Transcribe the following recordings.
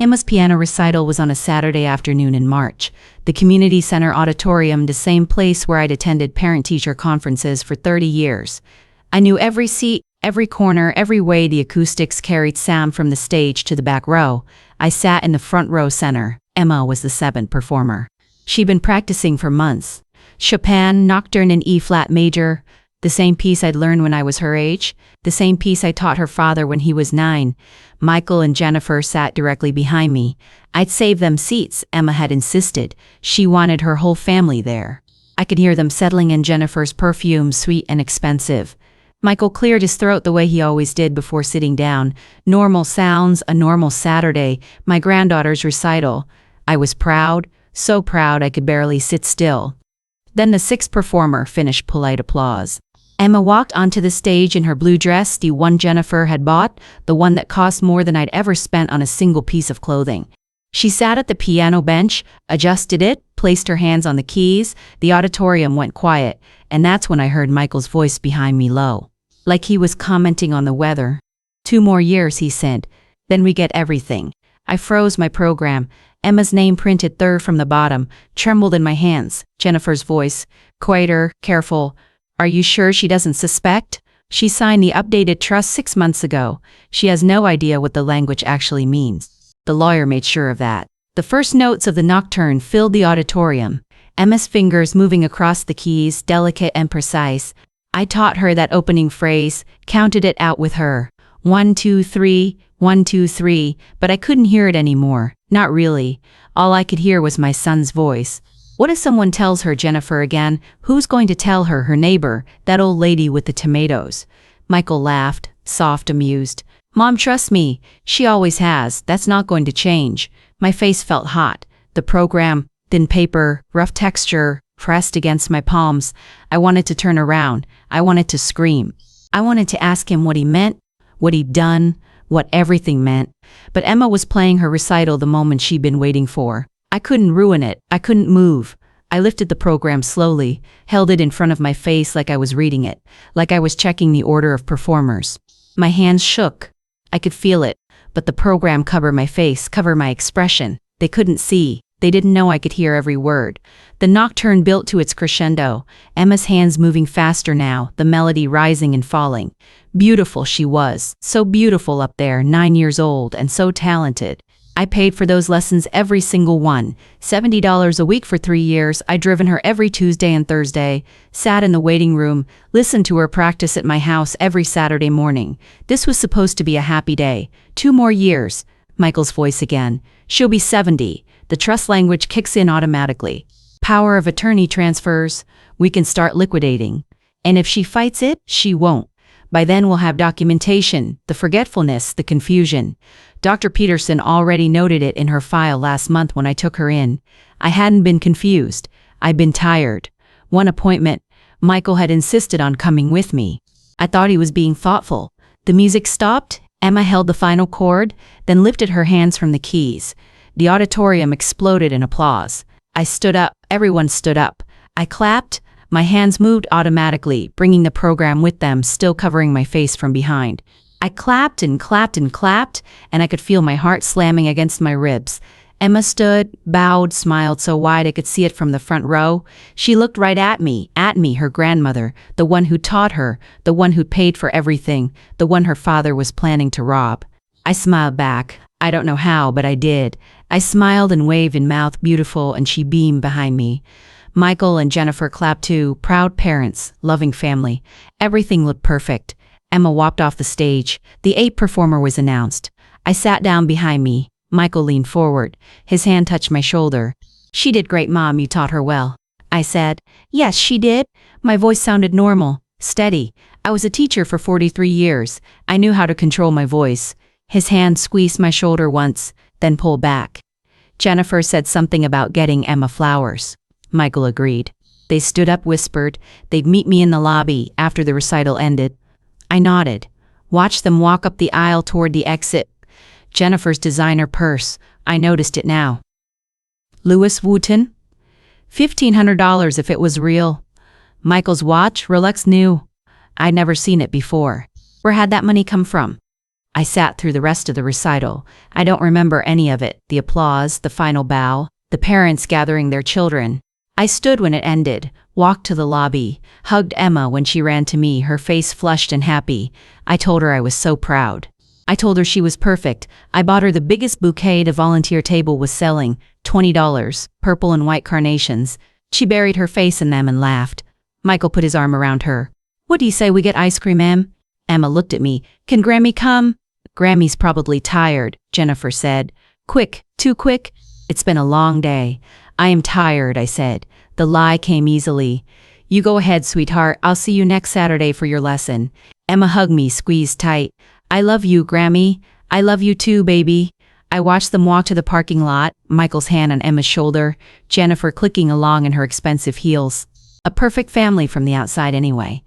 Emma's piano recital was on a Saturday afternoon in March. The community center auditorium, the same place where I'd attended parent-teacher conferences for 30 years. I knew every seat, every corner, every way the acoustics carried sound from the stage to the back row. I sat in the front row center. Emma was the seventh performer. She'd been practicing for months. Chopin, Nocturne in E-flat major, the same piece I'd learned when I was her age, the same piece I taught her father when he was 9. Michael and Jennifer sat directly behind me. I'd save them seats, Emma had insisted. She wanted her whole family there. I could hear them settling in. Jennifer's perfume, sweet and expensive. Michael cleared his throat the way he always did before sitting down. Normal sounds, a normal Saturday, my granddaughter's recital. I was proud, so proud I could barely sit still. Then the sixth performer finished. Polite applause. Emma walked onto the stage in her blue dress, the one Jennifer had bought, the one that cost more than I'd ever spent on a single piece of clothing. She sat at the piano bench, adjusted it, placed her hands on the keys. The auditorium went quiet, and that's when I heard Michael's voice behind me, low, like he was commenting on the weather. 2 more years, he said. Then we get everything. I froze my program. Emma's name, printed third from the bottom, trembled in my hands. Jennifer's voice, quieter, careful. Are you sure she doesn't suspect? She signed the updated trust 6 months ago. She has no idea what the language actually means. The lawyer made sure of that. The first notes of the Nocturne filled the auditorium. Emma's fingers moving across the keys, delicate and precise. I taught her that opening phrase, counted it out with her. 1, 2, 3, 1, 2, 3, but I couldn't hear it anymore. Not really. All I could hear was my son's voice. What if someone tells her? Jennifer again. Who's going to tell her? Her neighbor, that old lady with the tomatoes. Michael laughed, soft, amused. Mom, trust me. She always has. That's not going to change. My face felt hot. The program, thin paper, rough texture, pressed against my palms. I wanted to turn around. I wanted to scream. I wanted to ask him what he meant, what he'd done, what everything meant. But Emma was playing her recital, the moment she'd been waiting for. I couldn't ruin it. I couldn't move. I lifted the program slowly, held it in front of my face like I was reading it, like I was checking the order of performers. My hands shook. I could feel it, but the program covered my face, covered my expression. They couldn't see. They didn't know I could hear every word. The Nocturne built to its crescendo, Emma's hands moving faster now, the melody rising and falling. Beautiful she was, so beautiful up there, 9 years old, and so talented. I paid for those lessons, every single one. $70 a week for 3 years. I'd driven her every Tuesday and Thursday, sat in the waiting room, listened to her practice at my house every Saturday morning. This was supposed to be a happy day. 2 more years. Michael's voice again. She'll be 70. The trust language kicks in automatically. Power of attorney transfers. We can start liquidating. And if she fights it, she won't. By then we'll have documentation, the forgetfulness, the confusion. Dr. Peterson already noted it in her file last month when I took her in. I hadn't been confused. I'd been tired. One appointment, Michael had insisted on coming with me. I thought he was being thoughtful. The music stopped. Emma held the final chord, then lifted her hands from the keys. The auditorium exploded in applause. I stood up. Everyone stood up. I clapped. My hands moved automatically, bringing the program with them, still covering my face from behind. I clapped and clapped and clapped, and I could feel my heart slamming against my ribs. Emma stood, bowed, smiled so wide I could see it from the front row. She looked right at me, her grandmother, the one who taught her, the one who paid for everything, the one her father was planning to rob. I smiled back. I don't know how, but I did. I smiled and waved in mouth beautiful, and she beamed behind me. Michael and Jennifer clapped too, proud parents, loving family. Everything looked perfect. Emma walked off the stage. The 8th performer was announced. I sat down behind me. Michael leaned forward. His hand touched my shoulder. She did great, Mom. You taught her well. I said, yes, she did. My voice sounded normal, steady. I was a teacher for 43 years. I knew how to control my voice. His hand squeezed my shoulder once, then pulled back. Jennifer said something about getting Emma flowers. Michael agreed. They stood up, whispered. They'd meet me in the lobby after the recital ended. I nodded. Watched them walk up the aisle toward the exit. Jennifer's designer purse. I noticed it now. Louis Vuitton? $1,500 if it was real. Michael's watch, Rolex new. I'd never seen it before. Where had that money come from? I sat through the rest of the recital. I don't remember any of it, the applause, the final bow, the parents gathering their children. I stood when it ended, walked to the lobby, hugged Emma when she ran to me, her face flushed and happy. I told her I was so proud. I told her she was perfect. I bought her the biggest bouquet the volunteer table was selling, $20, purple and white carnations. She buried her face in them and laughed. Michael put his arm around her. "What do you say we get ice cream, Em?" Emma looked at me. "Can Grammy come?" "Grammy's probably tired," Jennifer said. "Quick, too quick?" "It's been a long day." "I am tired," I said. The lie came easily. "You go ahead, sweetheart. I'll see you next Saturday for your lesson." Emma hugged me, squeezed tight. "I love you, Grammy." "I love you too, baby." I watched them walk to the parking lot, Michael's hand on Emma's shoulder, Jennifer clicking along in her expensive heels. A perfect family from the outside anyway.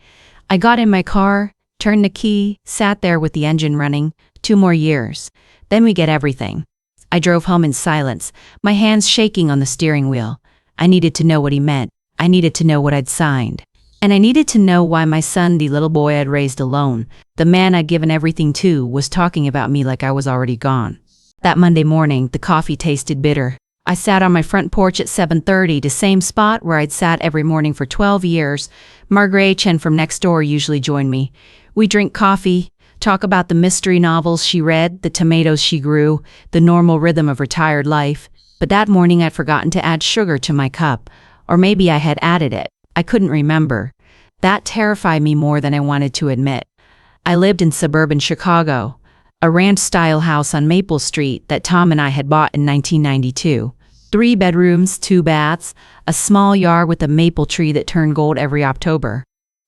I got in my car, turned the key, sat there with the engine running. 2 more years. Then we get everything. I drove home in silence, my hands shaking on the steering wheel. I needed to know what he meant. I needed to know what I'd signed. And I needed to know why my son, the little boy I'd raised alone, the man I'd given everything to, was talking about me like I was already gone. That Monday morning, the coffee tasted bitter. I sat on my front porch at 7:30, the same spot where I'd sat every morning for 12 years. Margaret Chen from next door usually joined me. We drink coffee, talk about the mystery novels she read, the tomatoes she grew, the normal rhythm of retired life. But that morning I'd forgotten to add sugar to my cup. Or maybe I had added it. I couldn't remember. That terrified me more than I wanted to admit. I lived in suburban Chicago, a ranch-style house on Maple Street that Tom and I had bought in 1992. 3 bedrooms, 2 baths, a small yard with a maple tree that turned gold every October.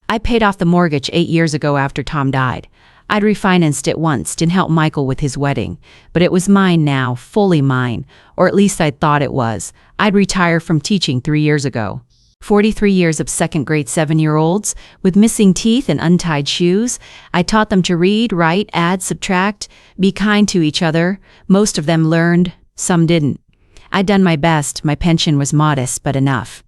I paid off the mortgage 8 years ago after Tom died. I'd refinanced it once, didn't help Michael with his wedding, but it was mine now, fully mine, or at least I thought it was. I'd retired from teaching 3 years ago. 43 years of second-grade 7-year-olds with missing teeth and untied shoes. I taught them to read, write, add, subtract, be kind to each other. Most of them learned, some didn't. I'd done my best. My pension was modest, but enough.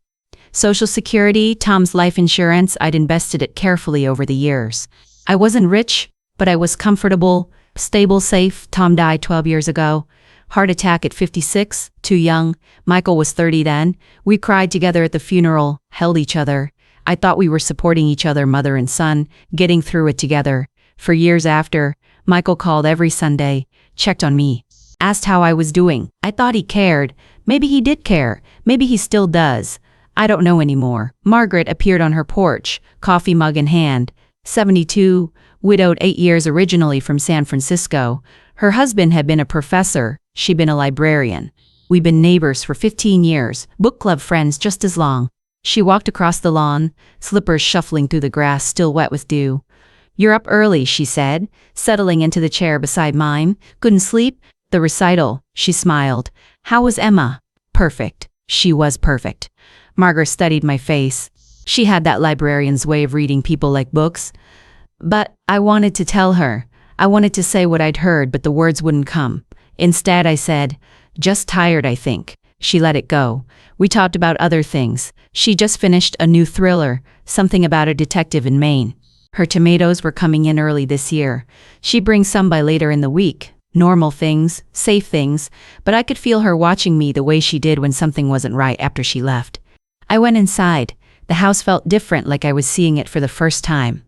Social Security, Tom's life insurance, I'd invested it carefully over the years. I wasn't rich, but I was comfortable, stable, safe. Tom died 12 years ago. Heart attack at 56, too young. Michael was 30 then. We cried together at the funeral, held each other. I thought we were supporting each other, mother and son, getting through it together. For years after, Michael called every Sunday, checked on me, asked how I was doing. I thought he cared. Maybe he did care. Maybe he still does. I don't know anymore. Margaret appeared on her porch, coffee mug in hand. 72, widowed 8 years, originally from San Francisco. Her husband had been a professor. She'd been a librarian. We'd been neighbors for 15 years, book club friends just as long. She walked across the lawn, slippers shuffling through the grass still wet with dew. "You're up early," she said, settling into the chair beside mine. "Couldn't sleep?" "The recital," she smiled. "How was Emma?" "Perfect." She was perfect. Margaret studied my face. She had that librarian's way of reading people like books. But I wanted to tell her. I wanted to say what I'd heard, but the words wouldn't come. Instead, I said, "Just tired, I think." She let it go. We talked about other things. She just finished a new thriller, something about a detective in Maine. Her tomatoes were coming in early this year. She'd bring some by later in the week. Normal things, safe things, but I could feel her watching me the way she did when something wasn't right after she left. I went inside. The house felt different, like I was seeing it for the first time.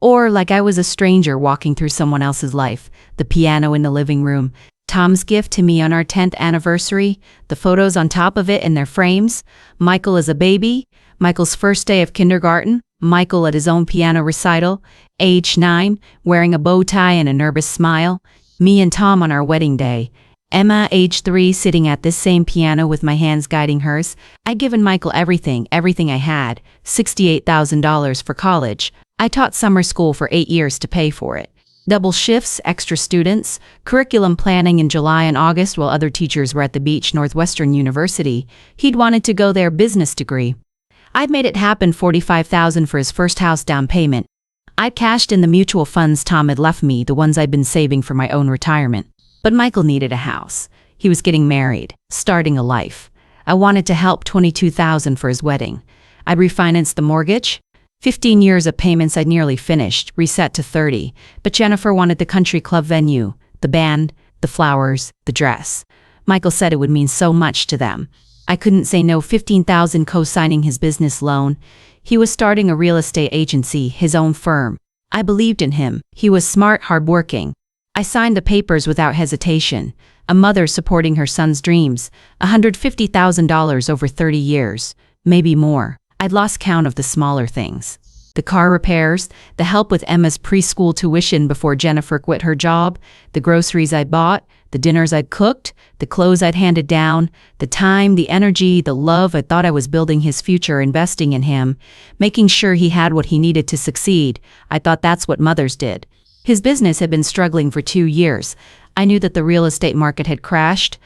Or like I was a stranger walking through someone else's life. The piano in the living room, Tom's gift to me on our 10th anniversary, the photos on top of it in their frames, Michael as a baby, Michael's first day of kindergarten, Michael at his own piano recital, age 9, wearing a bow tie and a nervous smile, me and Tom on our wedding day, Emma, age 3, sitting at this same piano with my hands guiding hers. I'd given Michael everything I had, $68,000 for college. I taught summer school for 8 years to pay for it. Double shifts, extra students, curriculum planning in July and August while other teachers were at the beach, Northwestern University. He'd wanted to go there, business degree. I'd made it happen, $45,000 for his first house down payment. I'd cashed in the mutual funds Tom had left me, the ones I'd been saving for my own retirement. But Michael needed a house. He was getting married, starting a life. I wanted to help, $22,000 for his wedding. I'd refinanced the mortgage. 15 years of payments I'd nearly finished, reset to 30, but Jennifer wanted the country club venue, the band, the flowers, the dress. Michael said it would mean so much to them. I couldn't say no. 15,000 co-signing his business loan. He was starting a real estate agency, his own firm. I believed in him. He was smart, hardworking. I signed the papers without hesitation. A mother supporting her son's dreams. $150,000 over 30 years. Maybe more. I'd lost count of the smaller things. The car repairs, the help with Emma's preschool tuition before Jennifer quit her job, the groceries I bought, the dinners I'd cooked, the clothes I'd handed down, the time, the energy, the love. I thought I was building his future, investing in him, making sure he had what he needed to succeed. I thought that's what mothers did. His business had been struggling for 2 years. I knew that the real estate market had crashed,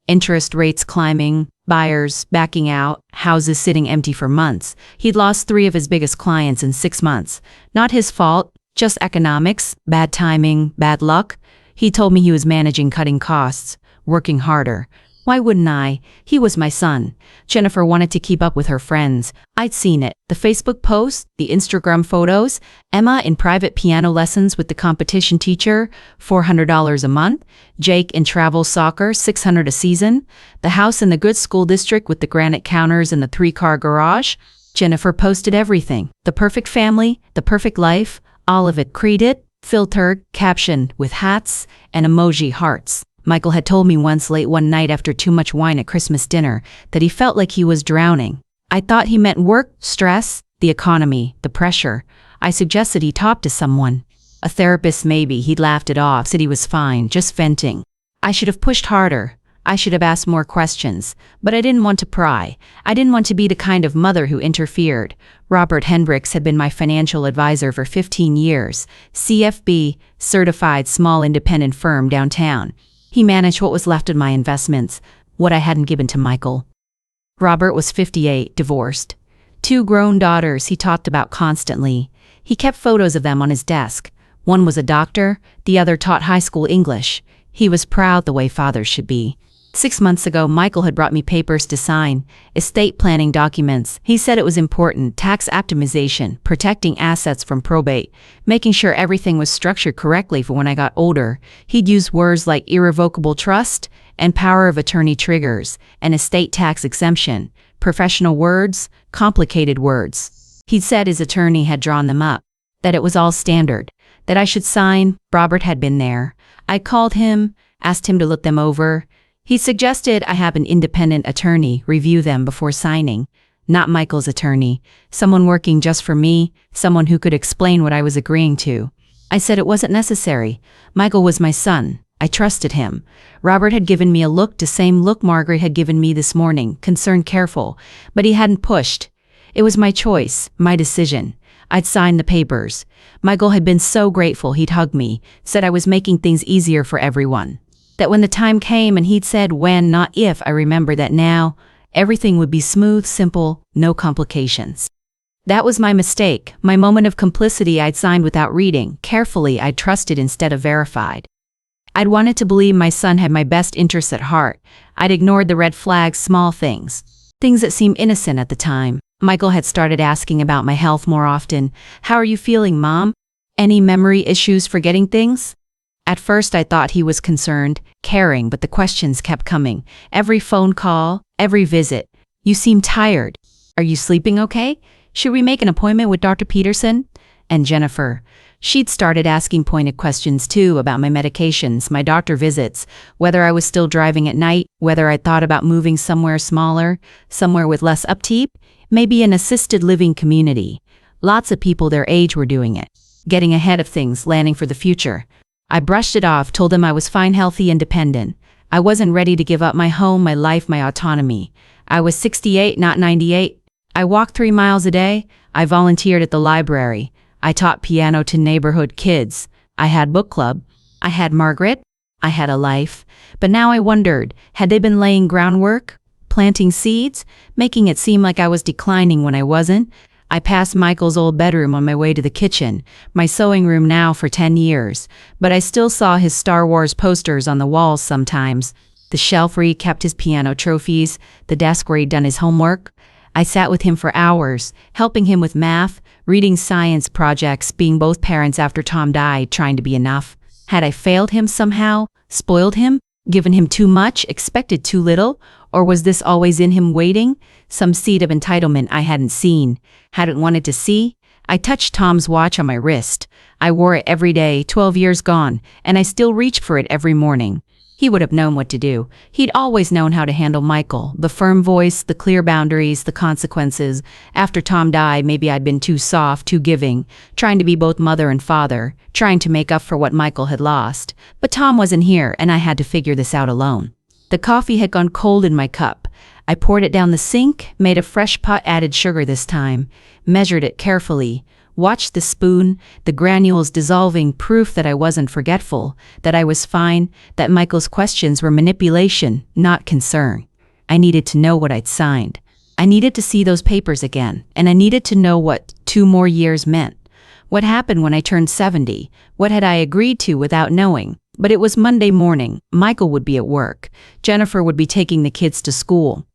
interest rates climbing, buyers backing out, houses sitting empty for months. He'd lost 3 of his biggest clients in 6 months. Not his fault, just economics, bad timing, bad luck. He told me he was managing cutting costs, working harder. Why wouldn't I? He was my son. Jennifer wanted to keep up with her friends. I'd seen it. The Facebook posts, the Instagram photos, Emma in private piano lessons with the competition teacher, $400 a month, Jake in travel soccer, $600 a season, the house in the good school district with the granite counters and the 3-car garage. Jennifer posted everything. The perfect family, the perfect life, all of it created, filtered, captioned with hats and emoji hearts. Michael had told me once late one night after too much wine at Christmas dinner that he felt like he was drowning. I thought he meant work, stress, the economy, the pressure. I suggested he talk to someone. A therapist maybe. He'd laughed it off, said he was fine, just venting. I should have pushed harder. I should have asked more questions. But I didn't want to pry. I didn't want to be the kind of mother who interfered. Robert Hendricks had been my financial advisor for 15 years. CFB, certified small independent firm downtown. He managed what was left of my investments, what I hadn't given to Michael. Robert was 58, divorced. 2 grown daughters he talked about constantly. He kept photos of them on his desk. One was a doctor, the other taught high school English. He was proud the way fathers should be. 6 months ago, Michael had brought me papers to sign, estate planning documents. He said it was important, tax optimization, protecting assets from probate, making sure everything was structured correctly for when I got older. He'd use words like irrevocable trust and power of attorney triggers, and estate tax exemption, professional words, complicated words. He'd said his attorney had drawn them up, that it was all standard, that I should sign. Robert had been there. I called him, asked him to look them over. He suggested I have an independent attorney review them before signing. Not Michael's attorney, someone working just for me, someone who could explain what I was agreeing to. I said it wasn't necessary. Michael was my son. I trusted him. Robert had given me a look, the same look Margaret had given me this morning, concerned, careful, but he hadn't pushed. It was my choice, my decision. I'd signed the papers. Michael had been so grateful he'd hug me, said I was making things easier for everyone. That when the time came and he'd said when, not if, I remember that now, everything would be smooth, simple, no complications. That was my mistake, my moment of complicity. I'd signed without reading. Carefully, I'd trusted instead of verified. I'd wanted to believe my son had my best interests at heart. I'd ignored the red flags, small things. Things that seemed innocent at the time. Michael had started asking about my health more often. How are you feeling, Mom? Any memory issues, forgetting things? At first I thought he was concerned, caring, but the questions kept coming. Every phone call, every visit. You seem tired. Are you sleeping okay? Should we make an appointment with Dr. Peterson? And Jennifer. She'd started asking pointed questions too about my medications, my doctor visits, whether I was still driving at night, whether I thought about moving somewhere smaller, somewhere with less upkeep, maybe an assisted living community. Lots of people their age were doing it. Getting ahead of things, planning for the future. I brushed it off, told him I was fine, healthy, independent. I wasn't ready to give up my home, my life, my autonomy. I was 68, not 98. I walked 3 miles a day. I volunteered at the library. I taught piano to neighborhood kids. I had book club. I had Margaret. I had a life. But now I wondered, had they been laying groundwork, planting seeds, making it seem like I was declining when I wasn't? I passed Michael's old bedroom on my way to the kitchen, my sewing room now for 10 years, but I still saw his Star Wars posters on the walls sometimes, the shelf where he kept his piano trophies, the desk where he'd done his homework. I sat with him for hours, helping him with math, reading science projects, being both parents after Tom died, trying to be enough. Had I failed him somehow, spoiled him, given him too much, expected too little, or was this always in him waiting? Some seed of entitlement I hadn't seen, hadn't wanted to see? I touched Tom's watch on my wrist. I wore it every day, 12 years gone, and I still reach for it every morning. He would have known what to do. He'd always known how to handle Michael, the firm voice, the clear boundaries, the consequences. After Tom died, maybe I'd been too soft, too giving, trying to be both mother and father, trying to make up for what Michael had lost. But Tom wasn't here, and I had to figure this out alone. The coffee had gone cold in my cup. I poured it down the sink, made a fresh pot, added sugar this time, measured it carefully, watched the spoon, the granules dissolving, proof that I wasn't forgetful, that I was fine, that Michael's questions were manipulation, not concern. I needed to know what I'd signed. I needed to see those papers again, and I needed to know what 2 more years meant. What happened when I turned 70? What had I agreed to without knowing? But it was Monday morning. Michael would be at work. Jennifer would be taking the kids to school.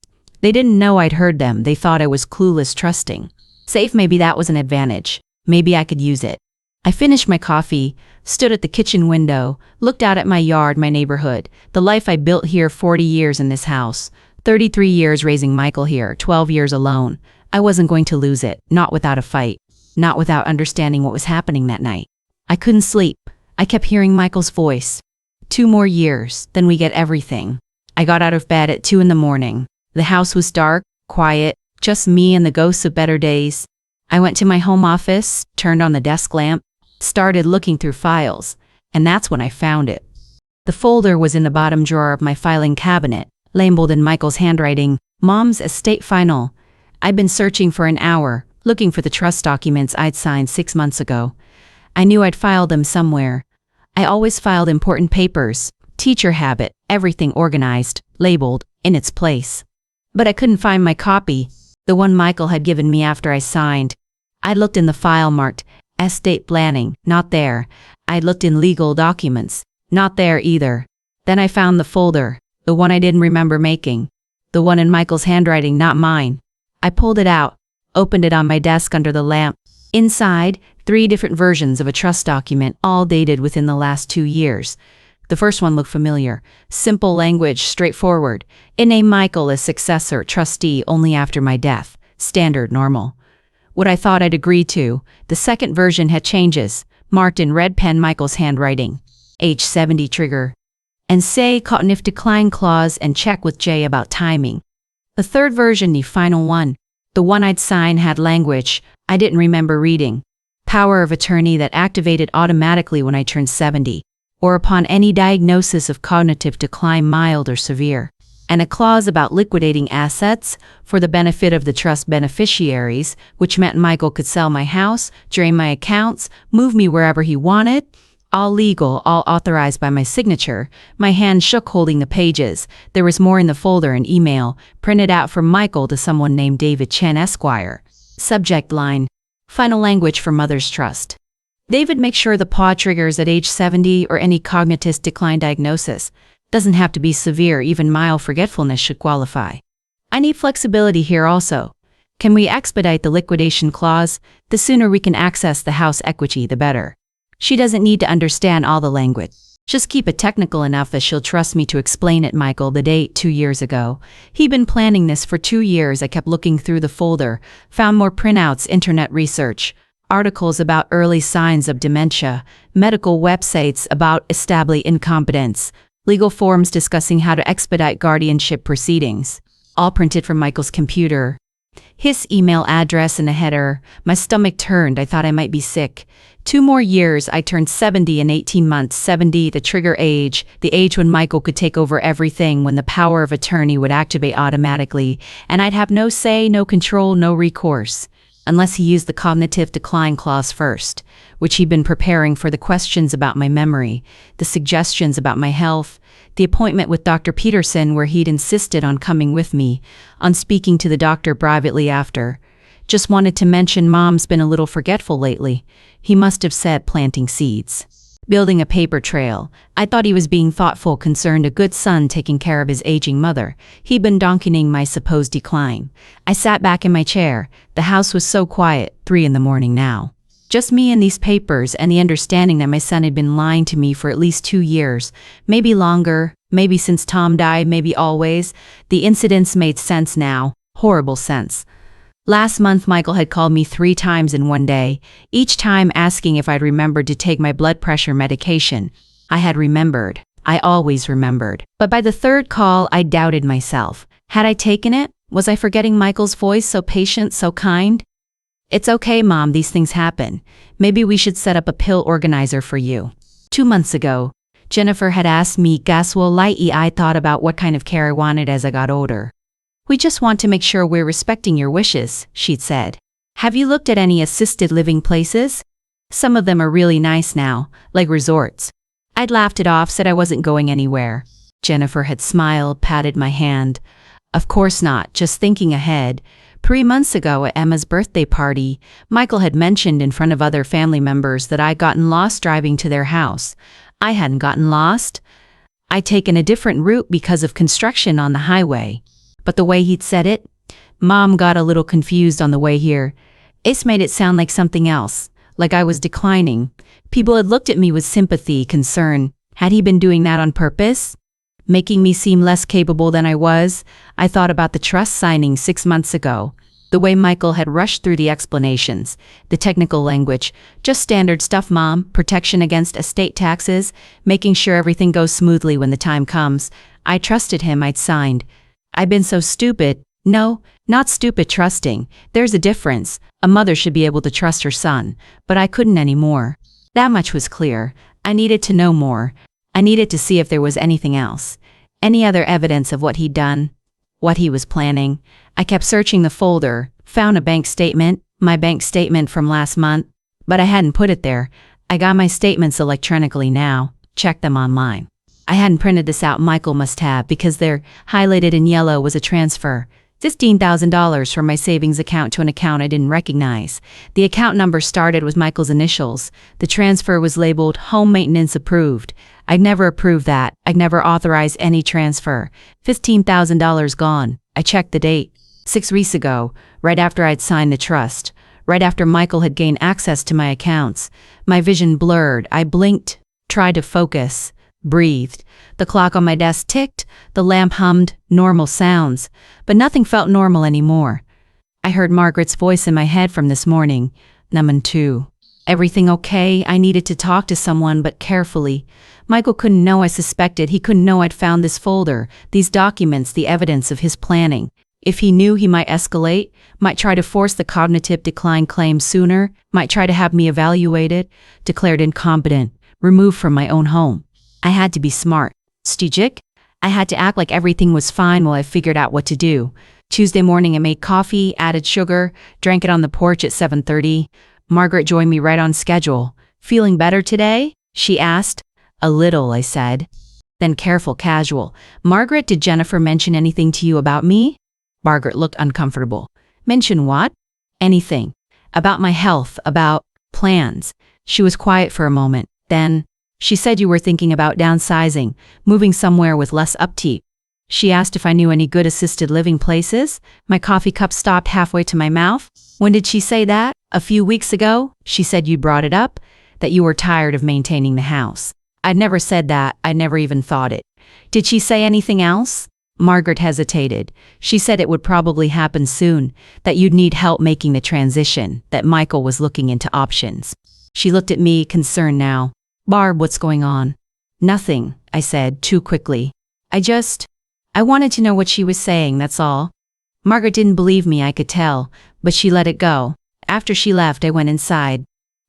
They didn't know I'd heard them. They thought I was clueless, trusting. Safe, maybe that was an advantage. Maybe I could use it. I finished my coffee, stood at the kitchen window, looked out at my yard, my neighborhood, the life I built here, 40 years in this house, 33 years raising Michael here, 12 years alone. I wasn't going to lose it, not without a fight, not without understanding what was happening that night. I couldn't sleep. I kept hearing Michael's voice. 2 more years, then we get everything. I got out of bed at 2 in the morning. The house was dark, quiet, just me and the ghosts of better days. I went to my home office, turned on the desk lamp, started looking through files, and that's when I found it. The folder was in the bottom drawer of my filing cabinet, labeled in Michael's handwriting, Mom's Estate Final. I'd been searching for an hour, looking for the trust documents I'd signed 6 months ago. I knew I'd filed them somewhere. I always filed important papers, teacher habit, everything organized, labeled, in its place. But I couldn't find my copy, the one Michael had given me after I signed. I looked in the file marked estate planning, not there. I looked in legal documents, not there either. Then I found the folder, the one I didn't remember making, the one in Michael's handwriting, not mine. I pulled it out, opened it on my desk under the lamp. Inside, 3 different versions of a trust document, all dated within the last 2 years. The first one looked familiar. Simple language, straightforward. It named Michael as successor, trustee only after my death. Standard, normal. What I thought I'd agreed to. The second version had changes, marked in red pen Michael's handwriting. Age 70 trigger. And say cotton if decline clause and check with J about timing. The third version, the final one. The one I'd signed had language I didn't remember reading. Power of attorney that activated automatically when I turned 70. Or upon any diagnosis of cognitive decline, mild or severe, and a clause about liquidating assets for the benefit of the trust beneficiaries, which meant Michael could sell my house, drain my accounts, move me wherever he wanted. All legal, all authorized by my signature. My hand shook holding the pages. There was more in the folder, an email, printed out from Michael to someone named David Chen Esquire. Subject line, final language for Mother's Trust. David, make sure the PAW triggers at age 70 or any cognitive decline diagnosis. Doesn't have to be severe, even mild forgetfulness should qualify. I need flexibility here also. Can we expedite the liquidation clause? The sooner we can access the house equity, the better. She doesn't need to understand all the language. Just keep it technical enough that she'll trust me to explain it. Michael, the date 2 years ago. He'd been planning this for 2 years. I kept looking through the folder, found more printouts, internet research. Articles about early signs of dementia, medical websites about established incompetence, legal forums discussing how to expedite guardianship proceedings, all printed from Michael's computer. His email address in a header. My stomach turned. I thought I might be sick. 2 more years. I turned 70 in 18 months. 70, the trigger age, the age when Michael could take over everything, when the power of attorney would activate automatically, and I'd have no say, no control, no recourse. Unless he used the cognitive decline clause first, which he'd been preparing for the questions about my memory, the suggestions about my health, the appointment with Dr. Peterson where he'd insisted on coming with me, on speaking to the doctor privately after. Just wanted to mention Mom's been a little forgetful lately. He must have said planting seeds. building a paper trail. I thought he was being thoughtful, concerned, a good son taking care of his aging mother. He'd been donkeying my supposed decline. I sat back in my chair. The house was so quiet, 3 in the morning now. Just me and these papers and the understanding that my son had been lying to me for at least 2 years, maybe longer, maybe since Tom died, maybe always. The incidents made sense now, horrible sense. Last month, Michael had called me 3 times in one day, each time asking if I'd remembered to take my blood pressure medication. I had remembered. I always remembered. But by the 3rd call, I doubted myself. Had I taken it? Was I forgetting Michael's voice, so patient, so kind? It's okay, Mom, these things happen. Maybe we should set up a pill organizer for you. 2 months ago, Jennifer had asked me, I thought about what kind of care I wanted as I got older. We just want to make sure we're respecting your wishes, she'd said. Have you looked at any assisted living places? Some of them are really nice now, like resorts. I'd laughed it off, said I wasn't going anywhere. Jennifer had smiled, patted my hand. Of course not, just thinking ahead. 3 months ago at Emma's birthday party, Michael had mentioned in front of other family members that I'd gotten lost driving to their house. I hadn't gotten lost. I'd taken a different route because of construction on the highway. But the way he'd said it, Mom got a little confused on the way here. It's made it sound like something else, like I was declining. People had looked at me with sympathy, concern. Had he been doing that on purpose? Making me seem less capable than I was? I thought about the trust signing 6 months ago. The way Michael had rushed through the explanations, the technical language, just standard stuff, Mom, protection against estate taxes, making sure everything goes smoothly when the time comes. I trusted him, I'd signed. I'd been so stupid. No, not stupid, trusting. There's a difference. A mother should be able to trust her son, but I couldn't anymore. That much was clear. I needed to know more. I needed to see if there was anything else. Any other evidence of what he'd done, what he was planning. I kept searching the folder, found a bank statement, my bank statement from last month, but I hadn't put it there. I got my statements electronically now, checked them online. I hadn't printed this out, Michael must have, because there, highlighted in yellow, was a transfer. $15,000 from my savings account to an account I didn't recognize. The account number started with Michael's initials. The transfer was labeled Home Maintenance Approved. I'd never approved that. I'd never authorized any transfer. $15,000 gone. I checked the date. 6 weeks ago, right after I'd signed the trust. Right after Michael had gained access to my accounts. My vision blurred. I blinked, tried to focus, breathed. The clock on my desk ticked. The lamp hummed, normal sounds. But nothing felt normal anymore. I heard Margaret's voice in my head from this morning. Number 2. Everything okay? I needed to talk to someone, but carefully. Michael couldn't know I suspected. He couldn't know I'd found this folder, these documents, the evidence of his planning. If he knew, he might escalate, might try to force the cognitive decline claim sooner, might try to have me evaluated, declared incompetent, removed from my own home. I had to be smart, strategic. I had to act like everything was fine while I figured out what to do. Tuesday morning I made coffee, added sugar, drank it on the porch at 7:30. Margaret joined me right on schedule. Feeling better today? She asked. A little, I said. Then careful, casual. Margaret, did Jennifer mention anything to you about me? Margaret looked uncomfortable. Mention what? Anything. About my health, about plans. She was quiet for a moment. Then, she said you were thinking about downsizing, moving somewhere with less upkeep. She asked if I knew any good assisted living places. My coffee cup stopped halfway to my mouth. When did she say that? A few weeks ago? She said you brought it up, that you were tired of maintaining the house. I'd never said that. I'd never even thought it. Did she say anything else? Margaret hesitated. She said it would probably happen soon, that you'd need help making the transition, that Michael was looking into options. She looked at me, concerned now. Barb, what's going on? Nothing, I said, too quickly. I wanted to know what she was saying, that's all. Margaret didn't believe me, I could tell, but she let it go. After she left, I went inside.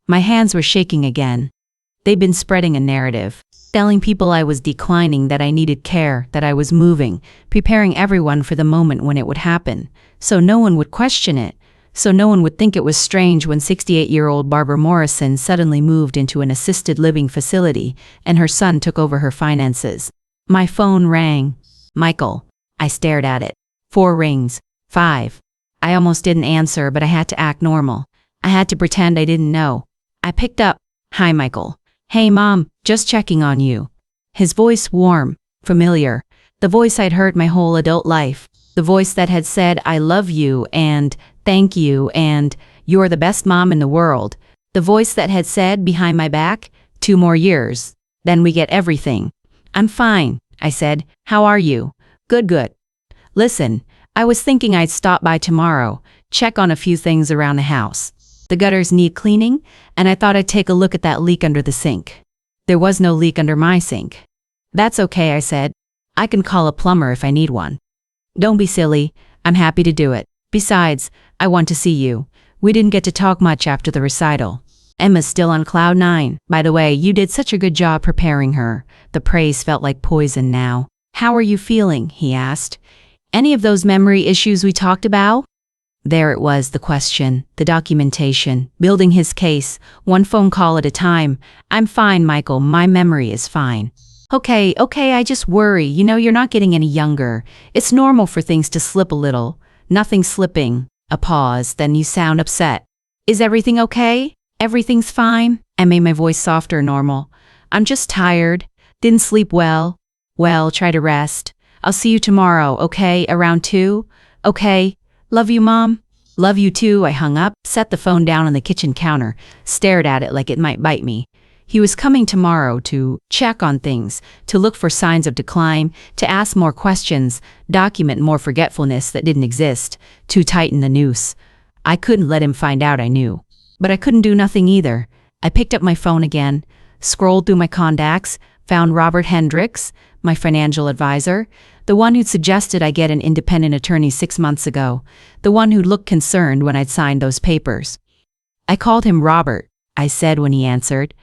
My hands were shaking again. They'd been spreading a narrative, telling people I was declining, that I needed care, that I was moving, preparing everyone for the moment when it would happen, so no one would question it, so no one would think it was strange when 68-year-old Barbara Morrison suddenly moved into an assisted living facility and her son took over her finances. My phone rang. Michael. I stared at it. 4 rings. 5. I almost didn't answer, but I had to act normal. I had to pretend I didn't know. I picked up. Hi, Michael. Hey Mom, just checking on you. His voice warm, familiar. The voice I'd heard my whole adult life. The voice that had said, I love you and thank you and you're the best mom in the world. The voice that had said behind my back, 2 more years, then we get everything. I'm fine, I said. How are you? Good. Listen, I was thinking I'd stop by tomorrow, check on a few things around the house. The gutters need cleaning, and I thought I'd take a look at that leak under the sink. There was no leak under my sink. That's okay, I said. I can call a plumber if I need one. Don't be silly, I'm happy to do it. Besides, I want to see you. We didn't get to talk much after the recital. Emma's still on cloud 9. By the way, you did such a good job preparing her. The praise felt like poison now. How are you feeling? He asked. Any of those memory issues we talked about? There it was, the question, the documentation, building his case, one phone call at a time. I'm fine, Michael, my memory is fine. Okay, I just worry. You're not getting any younger. It's normal for things to slip a little. Nothing slipping. A pause, then you sound upset. Is everything okay? Everything's fine. I made my voice softer, normal. I'm just tired. Didn't sleep well. Well, try to rest. I'll see you tomorrow, okay? Around 2? Okay. Love you, Mom. Love you too. I hung up, set the phone down on the kitchen counter, stared at it like it might bite me. He was coming tomorrow to check on things, to look for signs of decline, to ask more questions, document more forgetfulness that didn't exist, to tighten the noose. I couldn't let him find out I knew. But I couldn't do nothing either. I picked up my phone again, scrolled through my contacts, found Robert Hendricks, my financial advisor, the one who'd suggested I get an independent attorney 6 months ago, the one who looked concerned when I'd signed those papers. I called him Robert, I said when he answered.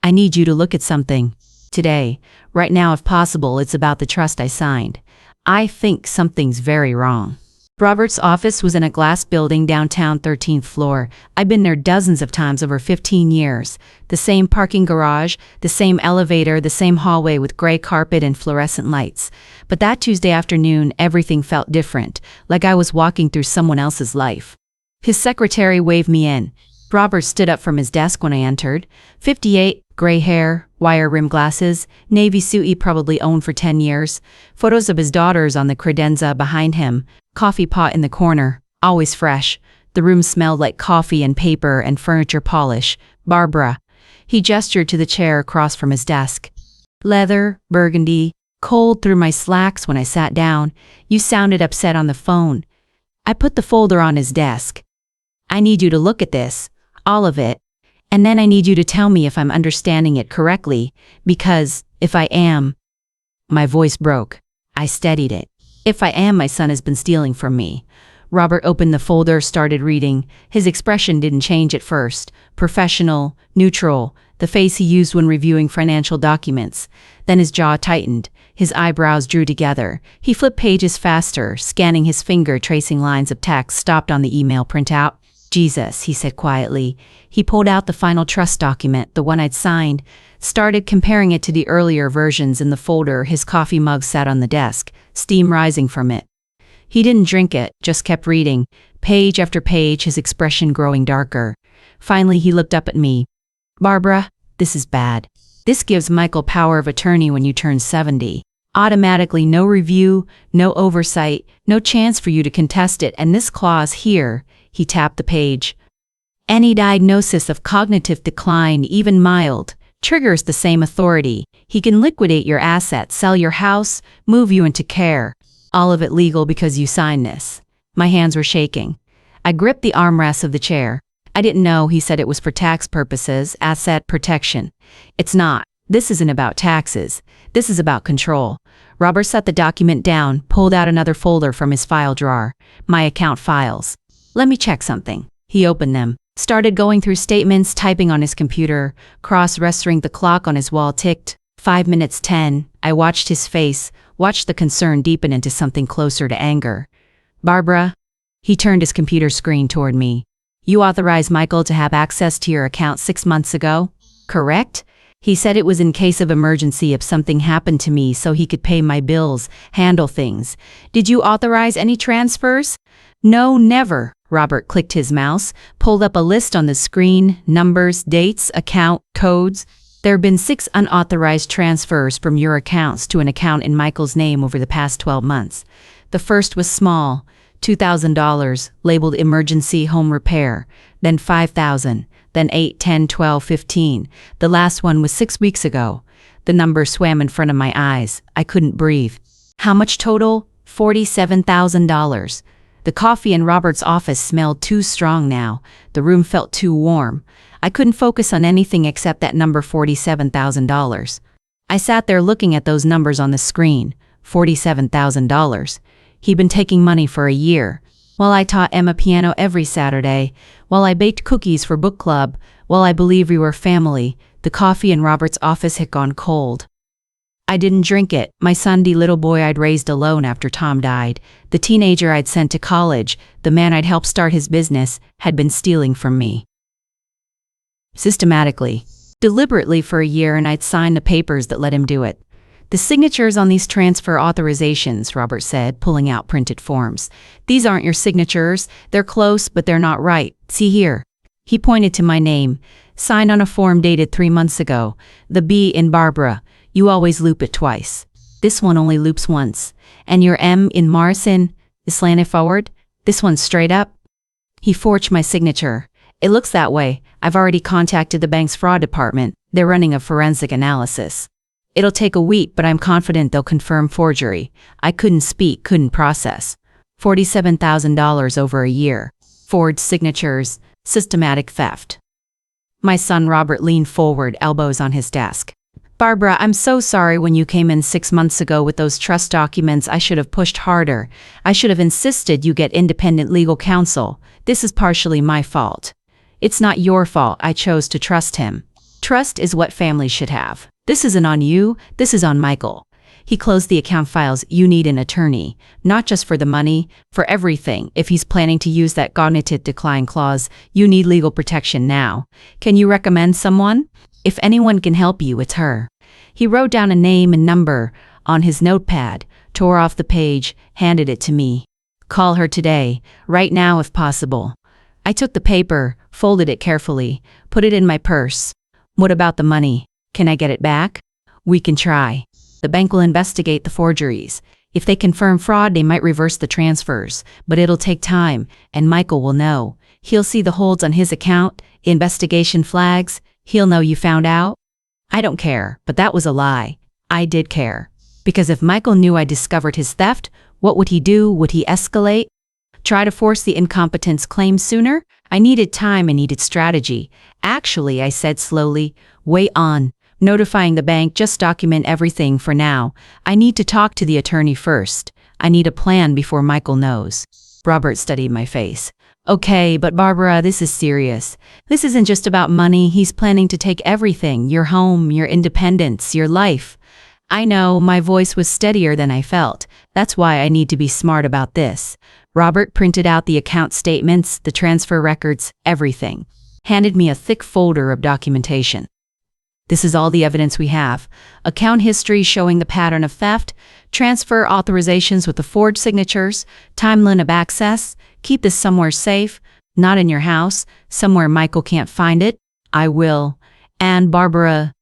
I need you to look at something. Today, right now if possible, it's about the trust I signed. I think something's very wrong. Robert's office was in a glass building downtown 13th floor. I'd been there dozens of times over 15 years. The same parking garage, the same elevator, the same hallway with gray carpet and fluorescent lights. But that Tuesday afternoon, everything felt different, like I was walking through someone else's life. His secretary waved me in. Robert stood up from his desk when I entered. 58, gray hair, wire-rimmed glasses, navy suit he probably owned for 10 years, photos of his daughters on the credenza behind him, coffee pot in the corner, always fresh. The room smelled like coffee and paper and furniture polish. Barbara. He gestured to the chair across from his desk. Leather, burgundy, cold through my slacks when I sat down. You sounded upset on the phone. I put the folder on his desk. I need you to look at this, all of it. And then I need you to tell me if I'm understanding it correctly, because if I am, my voice broke. I steadied it. If I am, my son has been stealing from me. Robert opened the folder, started reading. His expression didn't change at first. Professional, neutral, the face he used when reviewing financial documents. Then his jaw tightened. His eyebrows drew together. He flipped pages faster, scanning his finger, tracing lines of text, stopped on the email printout. Jesus, he said quietly. He pulled out the final trust document, the one I'd signed, started comparing it to the earlier versions in the folder. His coffee mug sat on the desk, steam rising from it. He didn't drink it, just kept reading, page after page, his expression growing darker. Finally, he looked up at me. Barbara, this is bad. This gives Michael power of attorney when you turn 70. Automatically, no review, no oversight, no chance for you to contest it, and this clause here, he tapped the page. Any diagnosis of cognitive decline, even mild, triggers the same authority. He can liquidate your assets, sell your house, move you into care. All of it legal because you signed this. My hands were shaking. I gripped the armrests of the chair. I didn't know, he said it was for tax purposes, asset protection. It's not. This isn't about taxes. This is about control. Robert set the document down, pulled out another folder from his file drawer. My account files. Let me check something. He opened them, started going through statements, typing on his computer, cross-referencing the clock on his wall ticked. 5 minutes 10. I watched his face, watched the concern deepen into something closer to anger. Barbara. He turned his computer screen toward me. You authorized Michael to have access to your account 6 months ago? Correct? He said it was in case of emergency if something happened to me so he could pay my bills, handle things. Did you authorize any transfers? No, never. Robert clicked his mouse, pulled up a list on the screen, numbers, dates, account, codes. There have been 6 unauthorized transfers from your accounts to an account in Michael's name over the past 12 months. The first was small, $2,000, labeled emergency home repair, then $5,000, then $8, $10, $12, $15. The last one was 6 weeks ago. The number swam in front of my eyes. I couldn't breathe. How much total? $47,000. The coffee in Robert's office smelled too strong now. The room felt too warm. I couldn't focus on anything except that number, $47,000. I sat there looking at those numbers on the screen. $47,000. He'd been taking money for a year. While I taught Emma piano every Saturday, while I baked cookies for book club, while I believed we were family, the coffee in Robert's office had gone cold. I didn't drink it. My Sunday little boy I'd raised alone after Tom died, the teenager I'd sent to college, the man I'd helped start his business, had been stealing from me. Systematically, deliberately for a year, and I'd signed the papers that let him do it. The signatures on these transfer authorizations, Robert said, pulling out printed forms. These aren't your signatures. They're close, but they're not right. See here. He pointed to my name, signed on a form dated 3 months ago. The B in Barbara. You always loop it twice. This one only loops once. And your M in Morrison is slanted forward. This one's straight up. He forged my signature. It looks that way. I've already contacted the bank's fraud department. They're running a forensic analysis. It'll take a week, but I'm confident they'll confirm forgery. I couldn't speak, couldn't process. $47,000 over a year. Forged signatures, systematic theft. My son Robert leaned forward, elbows on his desk. Barbara, I'm so sorry. When you came in 6 months ago with those trust documents, I should have pushed harder. I should have insisted you get independent legal counsel. This is partially my fault. It's not your fault. I chose to trust him. Trust is what families should have. This isn't on you, this is on Michael. He closed the account files. You need an attorney, not just for the money, for everything. If he's planning to use that cognitive decline clause, you need legal protection now. Can you recommend someone? If anyone can help you, it's her. He wrote down a name and number on his notepad, tore off the page, handed it to me. Call her today, right now if possible. I took the paper, folded it carefully, put it in my purse. What about the money? Can I get it back? We can try. The bank will investigate the forgeries. If they confirm fraud, they might reverse the transfers, but it'll take time, and Michael will know. He'll see the holds on his account, investigation flags. He'll know you found out. I don't care, but that was a lie. I did care. Because if Michael knew I discovered his theft, what would he do? Would he escalate? Try to force the incompetence claim sooner? I needed time and needed strategy. Actually, I said slowly, wait on. Notifying the bank, just document everything for now. I need to talk to the attorney first. I need a plan before Michael knows. Robert studied my face. Okay, but Barbara, this is serious. This isn't just about money. He's planning to take everything, your home, your independence, your life. I know, my voice was steadier than I felt. That's why I need to be smart about this. Robert printed out the account statements, the transfer records, everything. Handed me a thick folder of documentation. This is all the evidence we have. Account history showing the pattern of theft, transfer authorizations with the forged signatures, timeline of access. Keep this somewhere safe, not in your house, somewhere Michael can't find it. I will. And Barbara,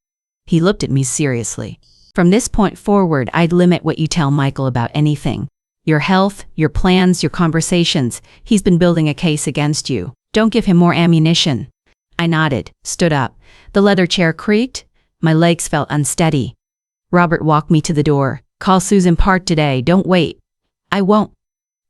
he looked at me seriously. From this point forward, I'd limit what you tell Michael about anything. Your health, your plans, your conversations. He's been building a case against you. Don't give him more ammunition. I nodded, stood up. The leather chair creaked. My legs felt unsteady. Robert walked me to the door. Call Susan Park today. Don't wait. I won't.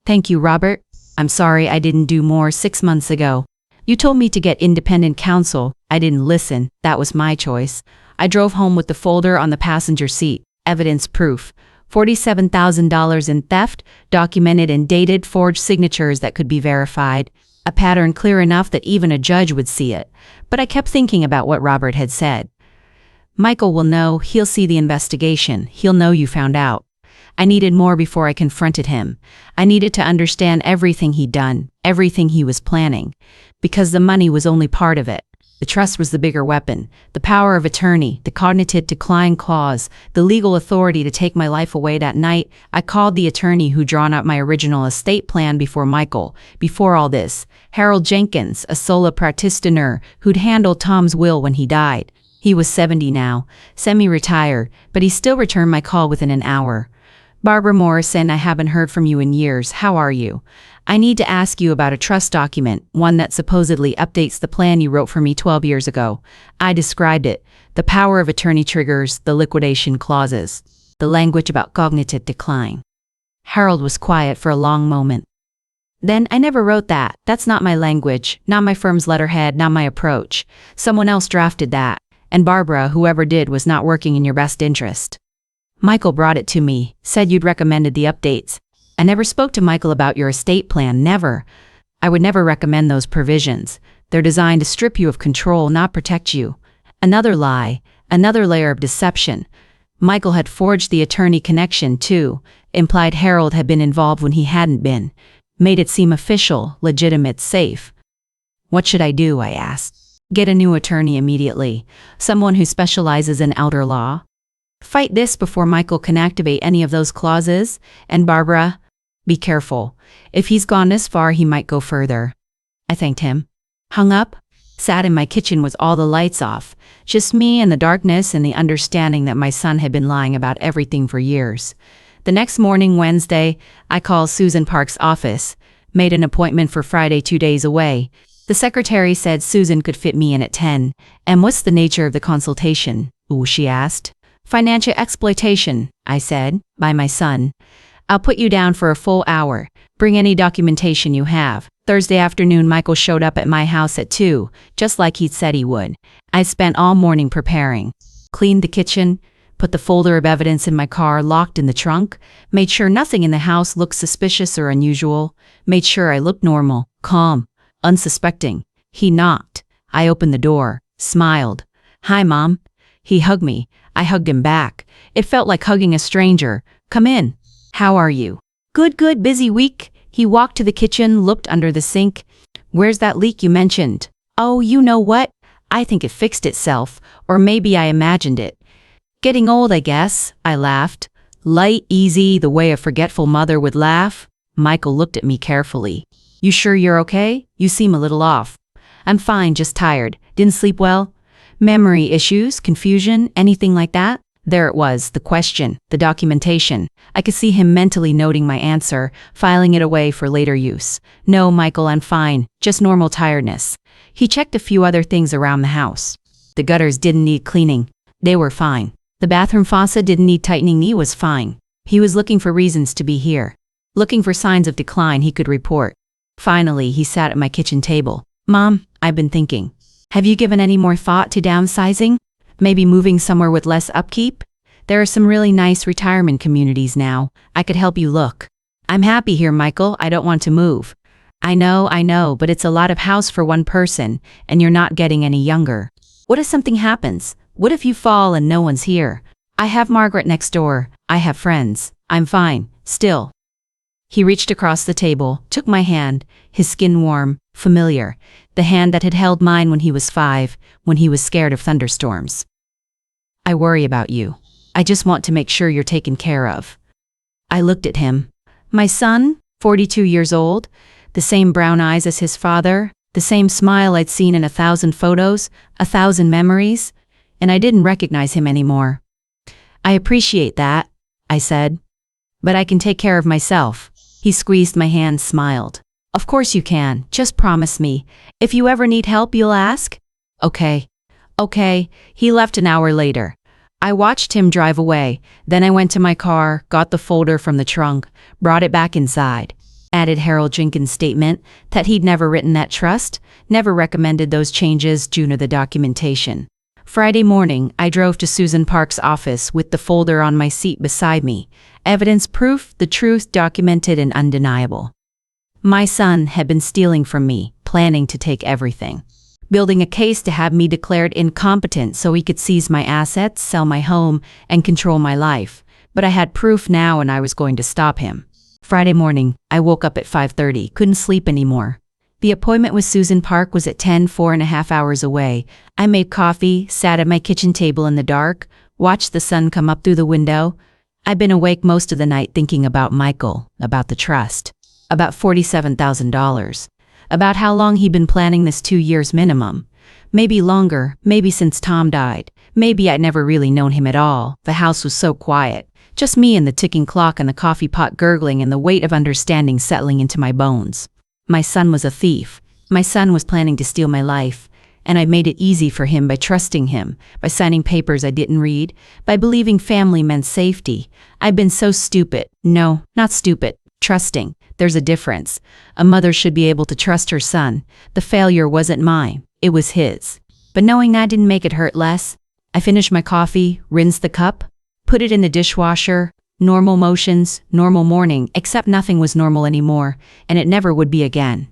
Thank you, Robert. I'm sorry I didn't do more 6 months ago. You told me to get independent counsel. I didn't listen. That was my choice. I drove home with the folder on the passenger seat. Evidence proof. $47,000 in theft, documented and dated, forged signatures that could be verified. A pattern clear enough that even a judge would see it. But I kept thinking about what Robert had said. Michael will know, he'll see the investigation, he'll know you found out. I needed more before I confronted him. I needed to understand everything he'd done, everything he was planning. Because the money was only part of it. The trust was the bigger weapon, the power of attorney, the cognitive decline clause, the legal authority to take my life away. That night, I called the attorney who drawn up my original estate plan before Michael, before all this, Harold Jenkins, a solo practitioner who'd handled Tom's will when he died. He was 70 now, semi-retired, but he still returned my call within an hour. Barbara Morrison, I haven't heard from you in years. How are you? I need to ask you about a trust document, one that supposedly updates the plan you wrote for me 12 years ago. I described it. The power of attorney triggers, the liquidation clauses, the language about cognitive decline. Harold was quiet for a long moment. Then, I never wrote that. That's not my language, not my firm's letterhead, not my approach. Someone else drafted that. And Barbara, whoever did, was not working in your best interest. Michael brought it to me, said you'd recommended the updates. I never spoke to Michael about your estate plan, never. I would never recommend those provisions. They're designed to strip you of control, not protect you. Another lie, another layer of deception. Michael had forged the attorney connection, too, implied Harold had been involved when he hadn't been, made it seem official, legitimate, safe. What should I do, I asked. Get a new attorney immediately, someone who specializes in elder law. Fight this before Michael can activate any of those clauses, and Barbara, be careful. If he's gone this far, he might go further. I thanked him. Hung up, sat in my kitchen with all the lights off, just me and the darkness and the understanding that my son had been lying about everything for years. The next morning, Wednesday, I called Susan Park's office, made an appointment for Friday 2 days away. The secretary said Susan could fit me in at 10. And what's the nature of the consultation? Ooh, she asked. Financial exploitation, I said, by my son. I'll put you down for a full hour. Bring any documentation you have. Thursday afternoon, Michael showed up at my house at 2, just like he'd said he would. I spent all morning preparing. Cleaned the kitchen, put the folder of evidence in my car locked in the trunk, made sure nothing in the house looked suspicious or unusual, made sure I looked normal, calm, unsuspecting. He knocked. I opened the door, smiled. Hi, Mom. He hugged me. I hugged him back. It felt like hugging a stranger. Come in. How are you? Good, good, busy week. He walked to the kitchen, looked under the sink. Where's that leak you mentioned? Oh, you know what? I think it fixed itself, or maybe I imagined it. Getting old, I guess, I laughed. Light, easy, the way a forgetful mother would laugh. Michael looked at me carefully. You sure you're okay? You seem a little off. I'm fine, just tired. Didn't sleep well? Memory issues, confusion, anything like that? There it was, the question, the documentation. I could see him mentally noting my answer, filing it away for later use. No, Michael, I'm fine, just normal tiredness. He checked a few other things around the house. The gutters didn't need cleaning. They were fine. The bathroom faucet didn't need tightening. He was fine. He was looking for reasons to be here. Looking for signs of decline he could report. Finally, he sat at my kitchen table. Mom, I've been thinking. Have you given any more thought to downsizing? Maybe moving somewhere with less upkeep? There are some really nice retirement communities now. I could help you look. I'm happy here, Michael. I don't want to move. I know, but it's a lot of house for one person, and you're not getting any younger. What if something happens? What if you fall and no one's here? I have Margaret next door. I have friends. I'm fine, still. He reached across the table, took my hand, his skin warm, familiar, the hand that had held mine when he was 5, when he was scared of thunderstorms. I worry about you. I just want to make sure you're taken care of. I looked at him. My son, 42 years old, the same brown eyes as his father, the same smile I'd seen in 1,000 photos, 1,000 memories, and I didn't recognize him anymore. I appreciate that, I said, but I can take care of myself. He squeezed my hand, smiled. Of course you can, just promise me. If you ever need help, you'll ask? Okay. He left an hour later. I watched him drive away, then I went to my car, got the folder from the trunk, brought it back inside. Added Harold Jenkins' statement that he'd never written that trust, never recommended those changes due to the documentation. Friday morning, I drove to Susan Park's office with the folder on my seat beside me. Evidence, proof, the truth documented and undeniable. My son had been stealing from me, planning to take everything. Building a case to have me declared incompetent so he could seize my assets, sell my home, and control my life. But I had proof now and I was going to stop him. Friday morning, I woke up at 5:30, couldn't sleep anymore. The appointment with Susan Park was at 10, 4.5 hours away. I made coffee, sat at my kitchen table in the dark, watched the sun come up through the window. I'd been awake most of the night thinking about Michael, about the trust, about $47,000, about how long he'd been planning this 2 years minimum. Maybe longer, maybe since Tom died. Maybe I'd never really known him at all. The house was so quiet. Just me and the ticking clock and the coffee pot gurgling and the weight of understanding settling into my bones. My son was a thief. My son was planning to steal my life. And I made it easy for him by trusting him, by signing papers I didn't read, by believing family meant safety. I've been so stupid. No, not stupid. Trusting. There's a difference. A mother should be able to trust her son. The failure wasn't mine. It was his. But knowing that didn't make it hurt less. I finished my coffee, rinsed the cup, put it in the dishwasher. Normal motions, normal morning, except nothing was normal anymore, and it never would be again.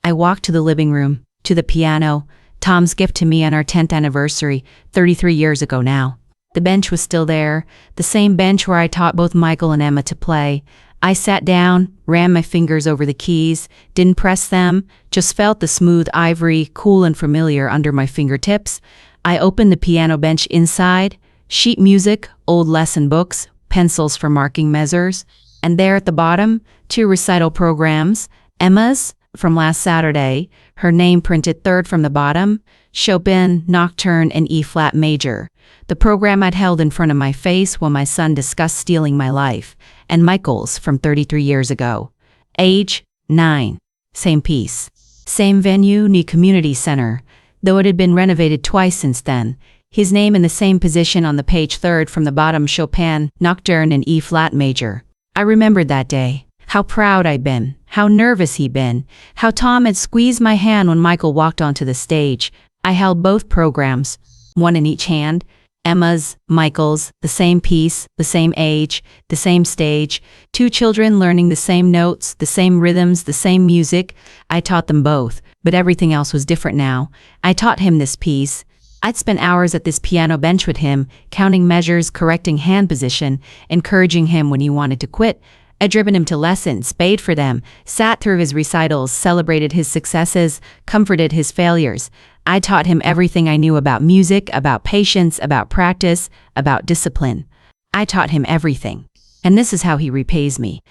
I walked to the living room, to the piano, Tom's gift to me on our 10th anniversary, 33 years ago now. The bench was still there, the same bench where I taught both Michael and Emma to play. I sat down, ran my fingers over the keys, didn't press them, just felt the smooth ivory, cool and familiar under my fingertips. I opened the piano bench inside, sheet music, old lesson books, pencils for marking measures, and there at the bottom, 2 recital programs, Emma's, from last Saturday, her name printed third from the bottom, Chopin, Nocturne, and E-flat major, the program I'd held in front of my face while my son discussed stealing my life, and Michael's from 33 years ago. Age, 9. Same piece. Same venue, new community center, though it had been renovated twice since then. His name in the same position on the page third from the bottom, Chopin, Nocturne, and E-flat major. I remembered that day. How proud I'd been, how nervous he'd been, how Tom had squeezed my hand when Michael walked onto the stage. I held both programs, one in each hand, Emma's, Michael's, the same piece, the same age, the same stage, 2 children learning the same notes, the same rhythms, the same music. I taught them both, but everything else was different now. I taught him this piece. I'd spent hours at this piano bench with him, counting measures, correcting hand position, encouraging him when he wanted to quit. I'd driven him to lessons, paid for them, sat through his recitals, celebrated his successes, comforted his failures. I taught him everything I knew about music, about patience, about practice, about discipline. I taught him everything. And this is how he repays me.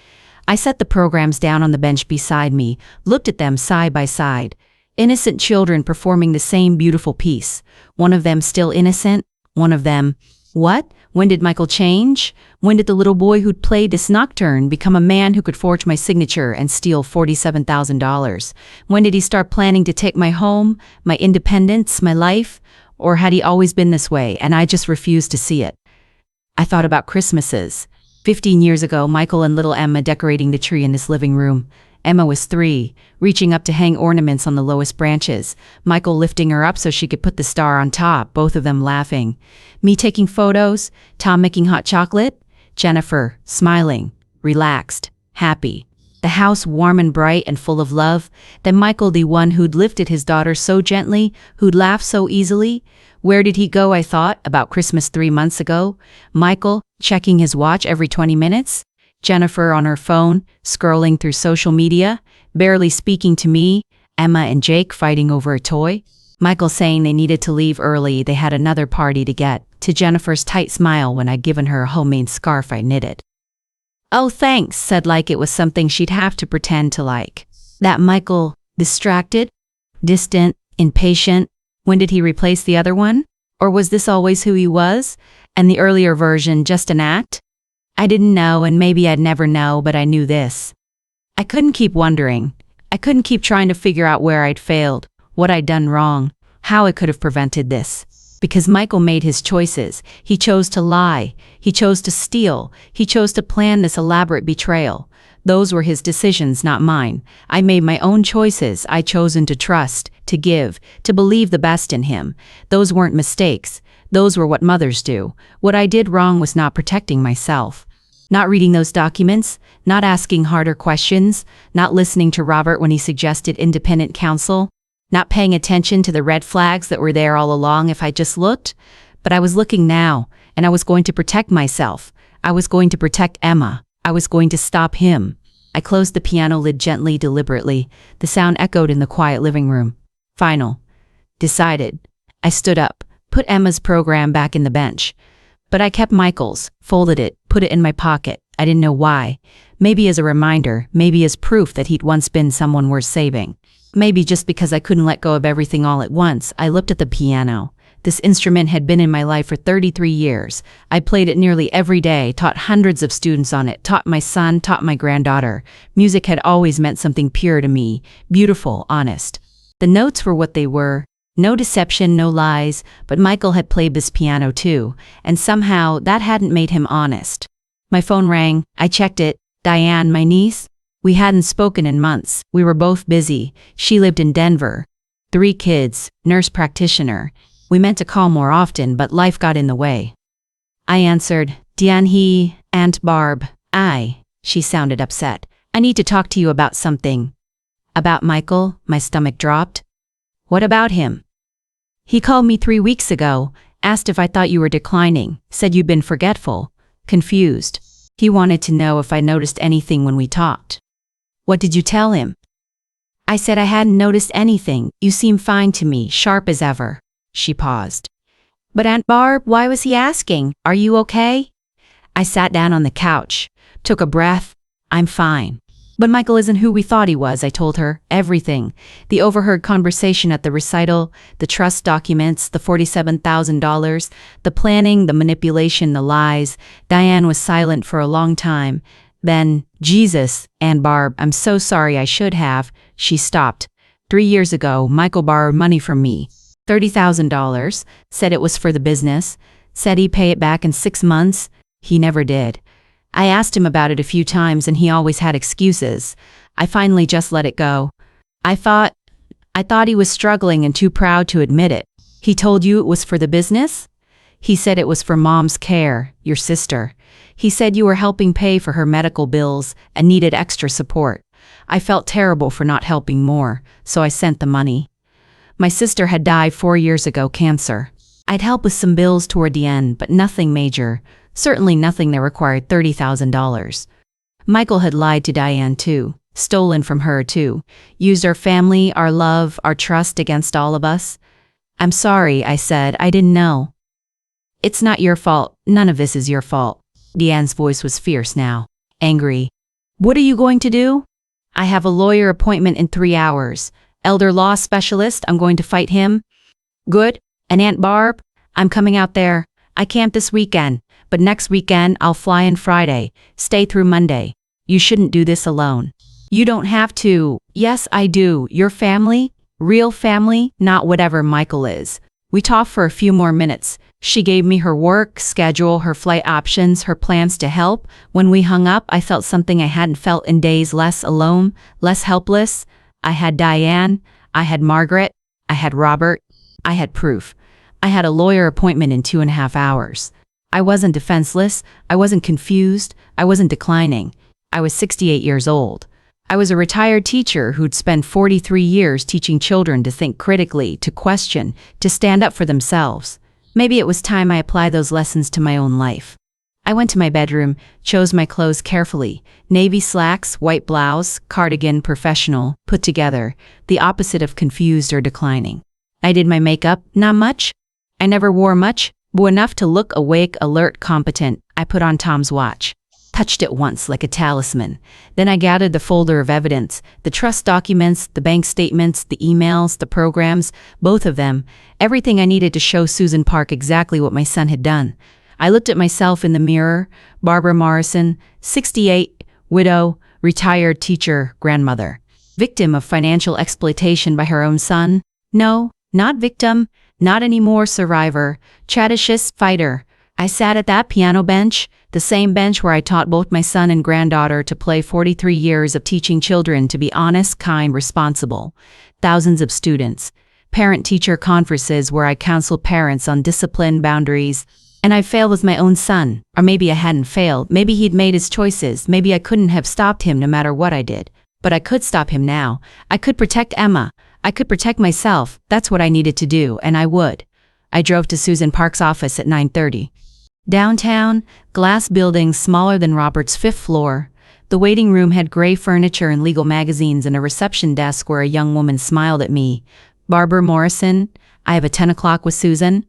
I set the programs down on the bench beside me, looked at them side by side. Innocent children performing the same beautiful piece. One of them still innocent, one of them, what? When did Michael change? When did the little boy who'd played this Nocturne become a man who could forge my signature and steal $47,000? When did he start planning to take my home, my independence, my life? Or had he always been this way and I just refused to see it? I thought about Christmases. 15 years ago, Michael and little Emma decorating the tree in this living room. Emma was 3, reaching up to hang ornaments on the lowest branches. Michael lifting her up so she could put the star on top, both of them laughing. Me taking photos, Tom making hot chocolate, Jennifer smiling, relaxed, happy. The house warm and bright and full of love. Then Michael, the one who'd lifted his daughter so gently, who'd laughed so easily. Where did he go, I thought, about Christmas 3 months ago? Michael, checking his watch every 20 minutes. Jennifer on her phone, scrolling through social media, barely speaking to me, Emma and Jake fighting over a toy. Michael saying they needed to leave early, they had another party to get, to Jennifer's tight smile when I'd given her a homemade scarf I knitted. Oh thanks, said like it was something she'd have to pretend to like. That Michael, distracted, distant, impatient, when did he replace the other one? Or was this always who he was, and the earlier version just an act? I didn't know, and maybe I'd never know, but I knew this. I couldn't keep wondering. I couldn't keep trying to figure out where I'd failed, what I'd done wrong, how I could have prevented this. Because Michael made his choices. He chose to lie. He chose to steal. He chose to plan this elaborate betrayal. Those were his decisions, not mine. I made my own choices. I'd chosen to trust, to give, to believe the best in him. Those weren't mistakes. Those were what mothers do. What I did wrong was not protecting myself. Not reading those documents, not asking harder questions, not listening to Robert when he suggested independent counsel, not paying attention to the red flags that were there all along if I just looked. But I was looking now, and I was going to protect myself. I was going to protect Emma. I was going to stop him. I closed the piano lid gently, deliberately. The sound echoed in the quiet living room. Final. Decided. I stood up, put Emma's program back in the bench. But I kept Michael's, folded it, put it in my pocket. I didn't know why. Maybe as a reminder, maybe as proof that he'd once been someone worth saving. Maybe just because I couldn't let go of everything all at once. I looked at the piano. This instrument had been in my life for 33 years. I played it nearly every day, taught hundreds of students on it, taught my son, taught my granddaughter. Music had always meant something pure to me, beautiful, honest. The notes were what they were. No deception, no lies, but Michael had played this piano too, and somehow that hadn't made him honest. My phone rang. I checked it. Diane, my niece? We hadn't spoken in months. We were both busy. She lived in Denver. 3 kids, nurse practitioner. We meant to call more often, but life got in the way. I answered, Diane, Aunt Barb. She sounded upset. I need to talk to you about something. About Michael? My stomach dropped. What about him? He called me 3 weeks ago, asked if I thought you were declining, said you'd been forgetful, confused. He wanted to know if I noticed anything when we talked. What did you tell him? I said I hadn't noticed anything. You seem fine to me, sharp as ever. She paused. But Aunt Barb, why was he asking? Are you okay? I sat down on the couch, took a breath. I'm fine. But Michael isn't who we thought he was, I told her. Everything. The overheard conversation at the recital, the trust documents, the $47,000, the planning, the manipulation, the lies. Diane was silent for a long time. Then, Jesus, Aunt Barb, I'm so sorry, I should have. She stopped. 3 years ago, Michael borrowed money from me. $30,000, said it was for the business, said he'd pay it back in 6 months. He never did. I asked him about it a few times and he always had excuses. I finally just let it go. I thought he was struggling and too proud to admit it. He told you it was for the business? He said it was for Mom's care, your sister. He said you were helping pay for her medical bills and needed extra support. I felt terrible for not helping more, so I sent the money. My sister had died 4 years ago, cancer. I'd help with some bills toward the end, but nothing major. Certainly nothing that required $30,000. Michael had lied to Diane too, stolen from her too, used our family, our love, our trust against all of us. I'm sorry, I said, I didn't know. It's not your fault, none of this is your fault. Diane's voice was fierce now, angry. What are you going to do? I have a lawyer appointment in 3 hours. Elder law specialist, I'm going to fight him. Good. And Aunt Barb? I'm coming out there. I can't this weekend, but next weekend I'll fly in Friday, stay through Monday. You shouldn't do this alone. You don't have to. Yes, I do. Your family? Real family, not whatever Michael is. We talked for a few more minutes. She gave me her work schedule, her flight options, her plans to help. When we hung up, I felt something I hadn't felt in days, less alone, less helpless. I had Diane, I had Margaret, I had Robert, I had proof. I had a lawyer appointment in 2.5 hours. I wasn't defenseless, I wasn't confused, I wasn't declining. I was 68 years old. I was a retired teacher who'd spent 43 years teaching children to think critically, to question, to stand up for themselves. Maybe it was time I apply those lessons to my own life. I went to my bedroom, chose my clothes carefully. Navy slacks, white blouse, cardigan, professional, put together, the opposite of confused or declining. I did my makeup, not much. I never wore much, but enough to look awake, alert, competent. I put on Tom's watch. Touched it once like a talisman. Then I gathered the folder of evidence, the trust documents, the bank statements, the emails, the programs, both of them, everything I needed to show Susan Park exactly what my son had done. I looked at myself in the mirror. Barbara Morrison, 68, widow, retired teacher, grandmother. Victim of financial exploitation by her own son? No, not victim, not anymore survivor, traditious fighter. I sat at that piano bench, the same bench where I taught both my son and granddaughter to play 43 years of teaching children to be honest, kind, responsible. Thousands of students. Parent-teacher conferences where I counseled parents on discipline, boundaries. And I failed with my own son. Or maybe I hadn't failed. Maybe he'd made his choices. Maybe I couldn't have stopped him no matter what I did. But I could stop him now. I could protect Emma. I could protect myself. That's what I needed to do, and I would. I drove to Susan Park's office at 9:30. Downtown, glass building smaller than Robert's 5th floor. The waiting room had gray furniture and legal magazines and a reception desk where a young woman smiled at me. Barbara Morrison, I have a 10 o'clock with Susan.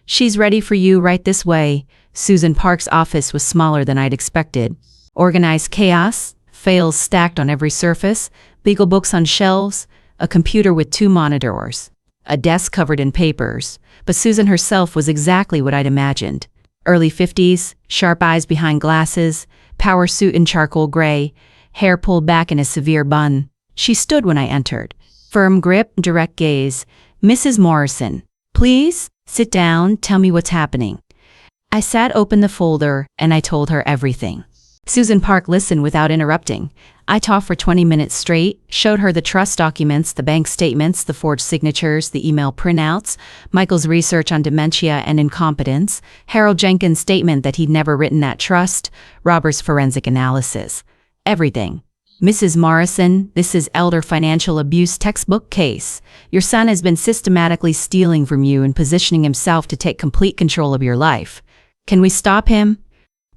She's ready for you right this way. Susan Park's office was smaller than I'd expected. Organized chaos, files stacked on every surface, legal books on shelves, a computer with 2 monitors. a desk covered in papers, but Susan herself was exactly what I'd imagined. Early 50s, sharp eyes behind glasses, power suit in charcoal gray, hair pulled back in a severe bun. She stood when I entered. Firm grip, direct gaze. "Mrs. Morrison, please, sit down, tell me what's happening." I sat open the folder, and I told her everything. Susan Park listened without interrupting. I talked for 20 minutes straight, showed her the trust documents, the bank statements, the forged signatures, the email printouts, Michael's research on dementia and incompetence, Harold Jenkins' statement that he'd never written that trust, Robert's forensic analysis. Everything. "Mrs. Morrison, this is elder financial abuse textbook case. Your son has been systematically stealing from you and positioning himself to take complete control of your life. Can we stop him?"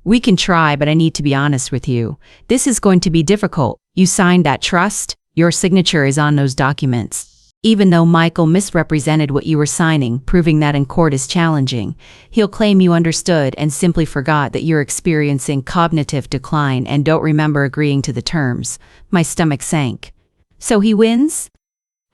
"We can try, but I need to be honest with you. This is going to be difficult. You signed that trust. Your signature is on those documents. Even though Michael misrepresented what you were signing, proving that in court is challenging, he'll claim you understood and simply forgot that you're experiencing cognitive decline and don't remember agreeing to the terms." My stomach sank. "So he wins?"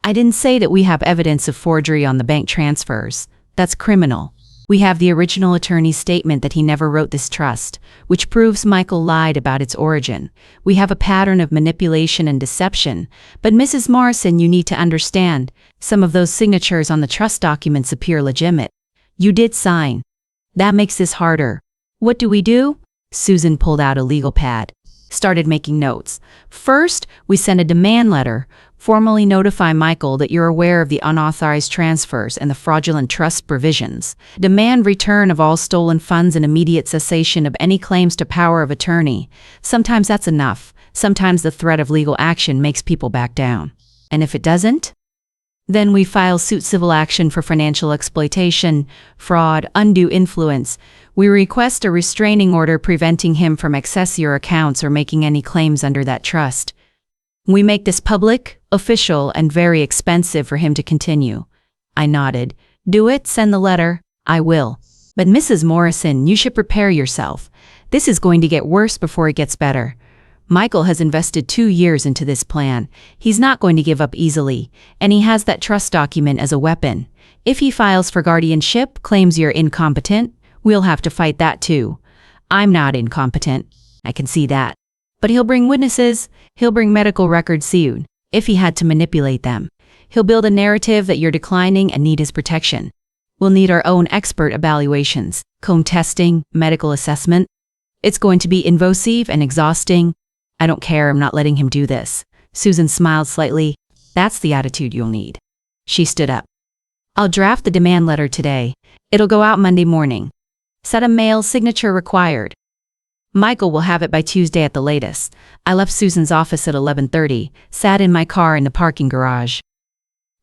"I didn't say that we have evidence of forgery on the bank transfers. That's criminal. We have the original attorney's statement that he never wrote this trust, which proves Michael lied about its origin. We have a pattern of manipulation and deception. But Mrs. Morrison, you need to understand, some of those signatures on the trust documents appear legitimate. You did sign. That makes this harder. What do we do?" Susan pulled out a legal pad, started making notes. "First, we send a demand letter. Formally notify Michael that you're aware of the unauthorized transfers and the fraudulent trust provisions. Demand return of all stolen funds and immediate cessation of any claims to power of attorney. Sometimes that's enough. Sometimes the threat of legal action makes people back down. And if it doesn't? Then we file suit civil action for financial exploitation, fraud, undue influence. We request a restraining order preventing him from accessing your accounts or making any claims under that trust. We make this public, official, and very expensive for him to continue." I nodded. "Do it, send the letter." "I will. But Mrs. Morrison, you should prepare yourself. This is going to get worse before it gets better. Michael has invested 2 years into this plan. He's not going to give up easily, and he has that trust document as a weapon. If he files for guardianship, claims you're incompetent, we'll have to fight that too. I'm not incompetent. I can see that. But he'll bring witnesses, he'll bring medical records soon, if he had to manipulate them. He'll build a narrative that you're declining and need his protection. We'll need our own expert evaluations, comb testing, medical assessment. It's going to be invasive and exhausting. I don't care, I'm not letting him do this." Susan smiled slightly. "That's the attitude you'll need." She stood up. "I'll draft the demand letter today. It'll go out Monday morning. Set a mail signature required. Michael will have it by Tuesday at the latest." I left Susan's office at 11:30, sat in my car in the parking garage.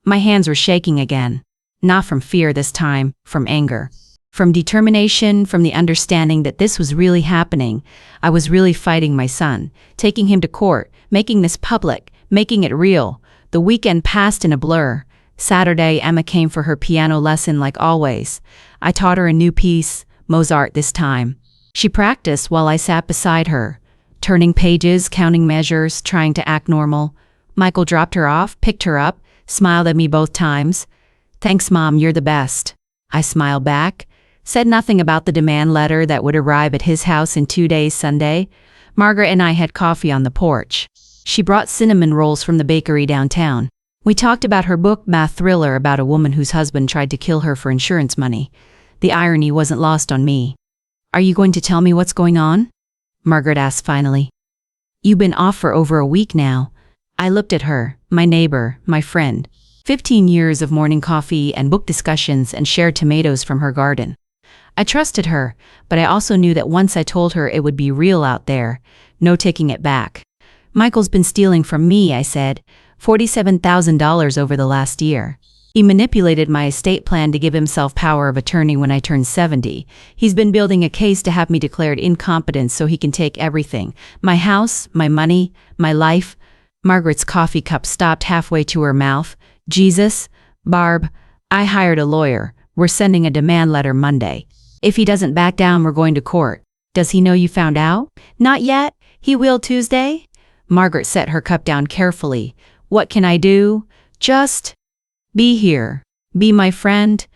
My hands were shaking again. Not from fear this time, from anger. From determination, from the understanding that this was really happening. I was really fighting my son, taking him to court, making this public, making it real. The weekend passed in a blur. Saturday, Emma came for her piano lesson like always. I taught her a new piece, Mozart this time. She practiced while I sat beside her, turning pages, counting measures, trying to act normal. Michael dropped her off, picked her up, smiled at me both times. "Thanks, Mom, you're the best." I smiled back, said nothing about the demand letter that would arrive at his house in 2 days Sunday. Margaret and I had coffee on the porch. She brought cinnamon rolls from the bakery downtown. We talked about her book, math thriller about a woman whose husband tried to kill her for insurance money. The irony wasn't lost on me. "Are you going to tell me what's going on?" Margaret asked finally. "You've been off for over a week now." I looked at her, my neighbor, my friend. 15 years of morning coffee and book discussions and shared tomatoes from her garden. I trusted her, but I also knew that once I told her it would be real out there. No taking it back. "Michael's been stealing from me," I said. $47,000 over the last year. He manipulated my estate plan to give himself power of attorney when I turned 70. He's been building a case to have me declared incompetent so he can take everything. My house, my money, my life. Margaret's coffee cup stopped halfway to her mouth. "Jesus, Barb, I hired a lawyer. We're sending a demand letter Monday. If he doesn't back down, we're going to court. Does he know you found out?" "Not yet. He will Tuesday." Margaret set her cup down carefully. "What can I do?" "Just be here." Be my friend?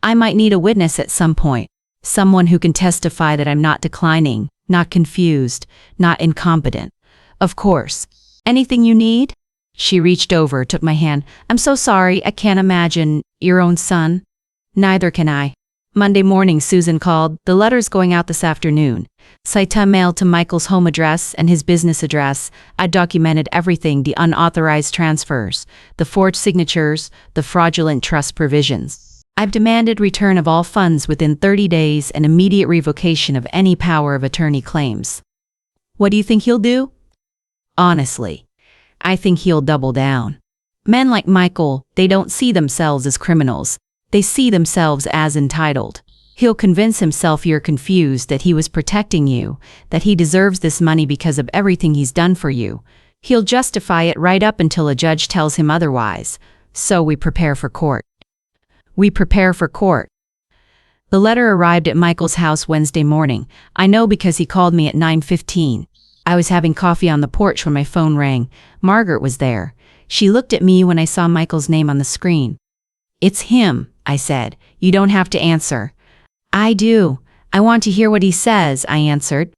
I might need a witness at some point. Someone who can testify that I'm not declining, not confused, not incompetent. Of course. Anything you need? She reached over, took my hand. I'm so sorry, I can't imagine. Your own son? Neither can I. Monday morning, Susan called. The letter's going out this afternoon. Recital mailed to Michael's home address and his business address. I documented everything, the unauthorized transfers, the forged signatures, the fraudulent trust provisions. I've demanded return of all funds within 30 days and immediate revocation of any power of attorney claims. What do you think he'll do? Honestly, I think he'll double down. Men like Michael, they don't see themselves as criminals. They see themselves as entitled. He'll convince himself you're confused, that he was protecting you, that he deserves this money because of everything he's done for you. He'll justify it right up until a judge tells him otherwise. So we prepare for court. We prepare for court. The letter arrived at Michael's house Wednesday morning. I know because he called me at 9:15. I was having coffee on the porch when my phone rang. Margaret was there. She looked at me when I saw Michael's name on the screen. It's him, I said. You don't have to answer. I do. I want to hear what he says, I answered.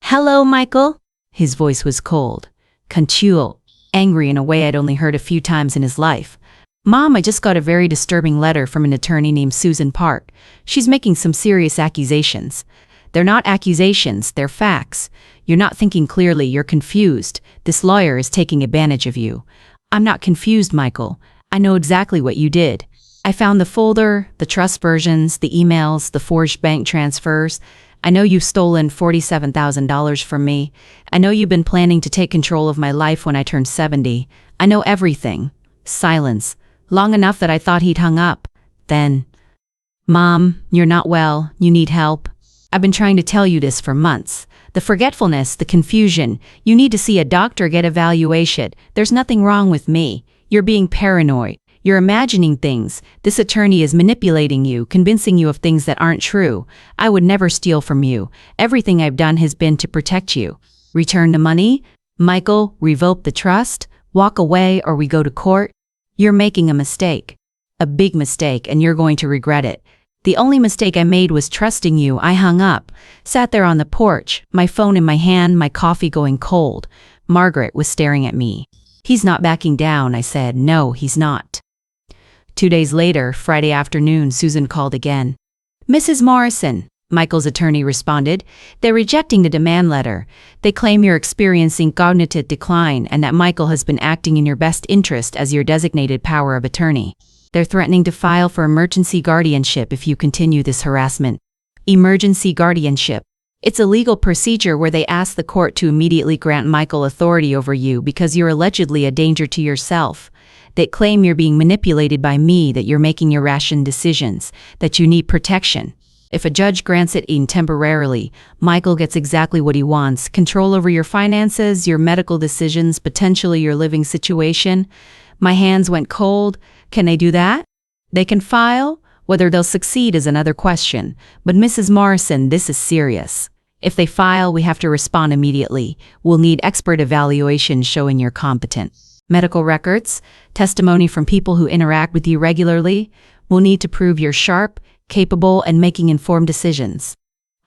Hello, Michael. His voice was cold, contuel, angry in a way I'd only heard a few times in his life. Mom, I just got a very disturbing letter from an attorney named Susan Park. She's making some serious accusations. They're not accusations, they're facts. You're not thinking clearly, you're confused. This lawyer is taking advantage of you. I'm not confused, Michael. I know exactly what you did. I found the folder, the trust versions, the emails, the forged bank transfers. I know you've stolen $47,000 from me. I know you've been planning to take control of my life when I turned 70. I know everything. Silence. Long enough that I thought he'd hung up. Then, Mom, you're not well. You need help. I've been trying to tell you this for months. The forgetfulness, the confusion. You need to see a doctor, get evaluation. There's nothing wrong with me. You're being paranoid. You're imagining things. This attorney is manipulating you, convincing you of things that aren't true. I would never steal from you. Everything I've done has been to protect you. Return the money? Michael, revoke the trust? Walk away or we go to court? You're making a mistake. A big mistake, and you're going to regret it. The only mistake I made was trusting you. I hung up, sat there on the porch, my phone in my hand, my coffee going cold. Margaret was staring at me. He's not backing down, I said. No, he's not. 2 days later, Friday afternoon, Susan called again. Mrs. Morrison, Michael's attorney responded. They're rejecting the demand letter. They claim you're experiencing cognitive decline and that Michael has been acting in your best interest as your designated power of attorney. They're threatening to file for emergency guardianship if you continue this harassment. Emergency guardianship. It's a legal procedure where they ask the court to immediately grant Michael authority over you because you're allegedly a danger to yourself. They claim you're being manipulated by me, that you're making irrational decisions, that you need protection. If a judge grants it in temporarily, Michael gets exactly what he wants: control over your finances, your medical decisions, potentially your living situation. My hands went cold. Can they do that? They can file? Whether they'll succeed is another question. But Mrs. Morrison, this is serious. If they file, we have to respond immediately. We'll need expert evaluation showing you're competent. Medical records, testimony from people who interact with you regularly. We'll need to prove you're sharp, capable, and making informed decisions.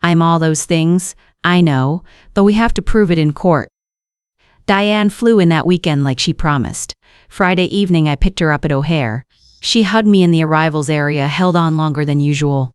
I'm all those things, I know, but we have to prove it in court. Diane flew in that weekend like she promised. Friday evening I picked her up at O'Hare. She hugged me in the arrivals area, held on longer than usual.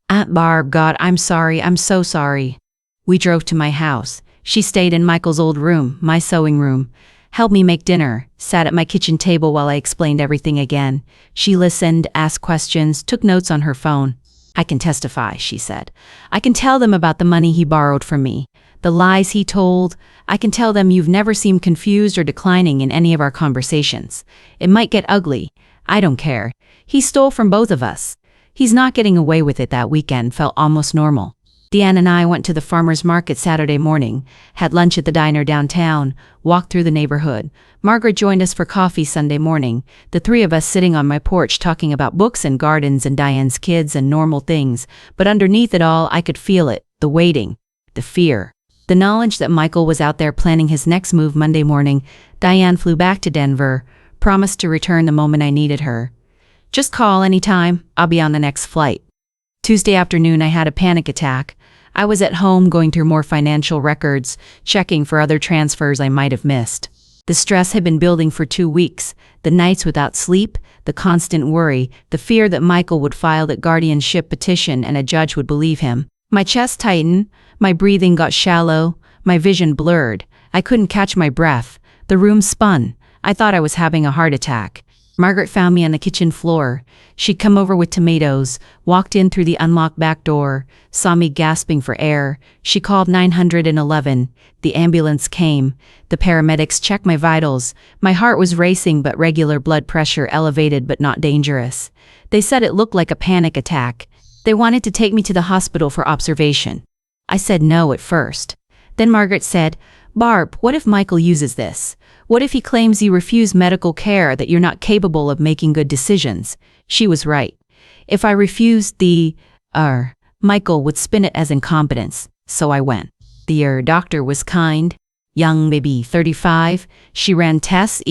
Aunt Barb, God, I'm sorry, I'm so sorry. We drove to my house. She stayed in Michael's old room, my sewing room. Helped me make dinner, sat at my kitchen table while I explained everything again. She listened, asked questions, took notes on her phone. I can testify, she said. I can tell them about the money he borrowed from me, the lies he told. I can tell them you've never seemed confused or declining in any of our conversations. It might get ugly. I don't care. He stole from both of us. He's not getting away with it. That weekend felt almost normal. Deanne and I went to the farmer's market Saturday morning, had lunch at the diner downtown, walked through the neighborhood. Margaret joined us for coffee Sunday morning, the three of us sitting on my porch talking about books and gardens and Diane's kids and normal things. But underneath it all, I could feel it, the waiting, the fear. The knowledge that Michael was out there planning his next move. Monday morning, Diane flew back to Denver, promised to return the moment I needed her. Just call anytime. I'll be on the next flight. Tuesday afternoon, I had a panic attack. I was at home going through more financial records, checking for other transfers I might have missed. The stress had been building for 2 weeks, the nights without sleep, the constant worry, the fear that Michael would file that guardianship petition and a judge would believe him. My chest tightened, my breathing got shallow, my vision blurred. I couldn't catch my breath. The room spun. I thought I was having a heart attack. Margaret found me on the kitchen floor. She'd come over with tomatoes, walked in through the unlocked back door, saw me gasping for air. She called 911. The ambulance came. The paramedics checked my vitals. My heart was racing but regular blood pressure elevated but not dangerous. They said it looked like a panic attack. They wanted to take me to the hospital for observation. I said no at first. Then Margaret said, "Barb, what if Michael uses this? What if he claims you refuse medical care, that you're not capable of making good decisions?" She was right. If I refused Michael would spin it as incompetence. So I went. The doctor was kind, young, maybe 35. She ran tests,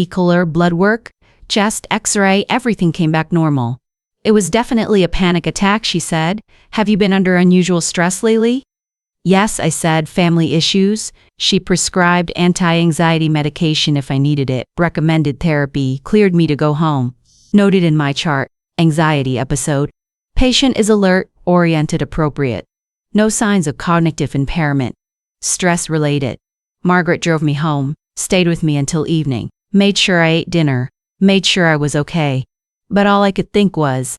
blood work, chest, x-ray, everything came back normal. "It was definitely a panic attack," she said. "Have you been under unusual stress lately?" "Yes," I said, "family issues." She prescribed anti-anxiety medication if I needed it, recommended therapy, cleared me to go home. Noted in my chart, anxiety episode. Patient is alert, oriented, appropriate. No signs of cognitive impairment. Stress related. Margaret drove me home, stayed with me until evening, made sure I ate dinner, made sure I was okay. But all I could think was,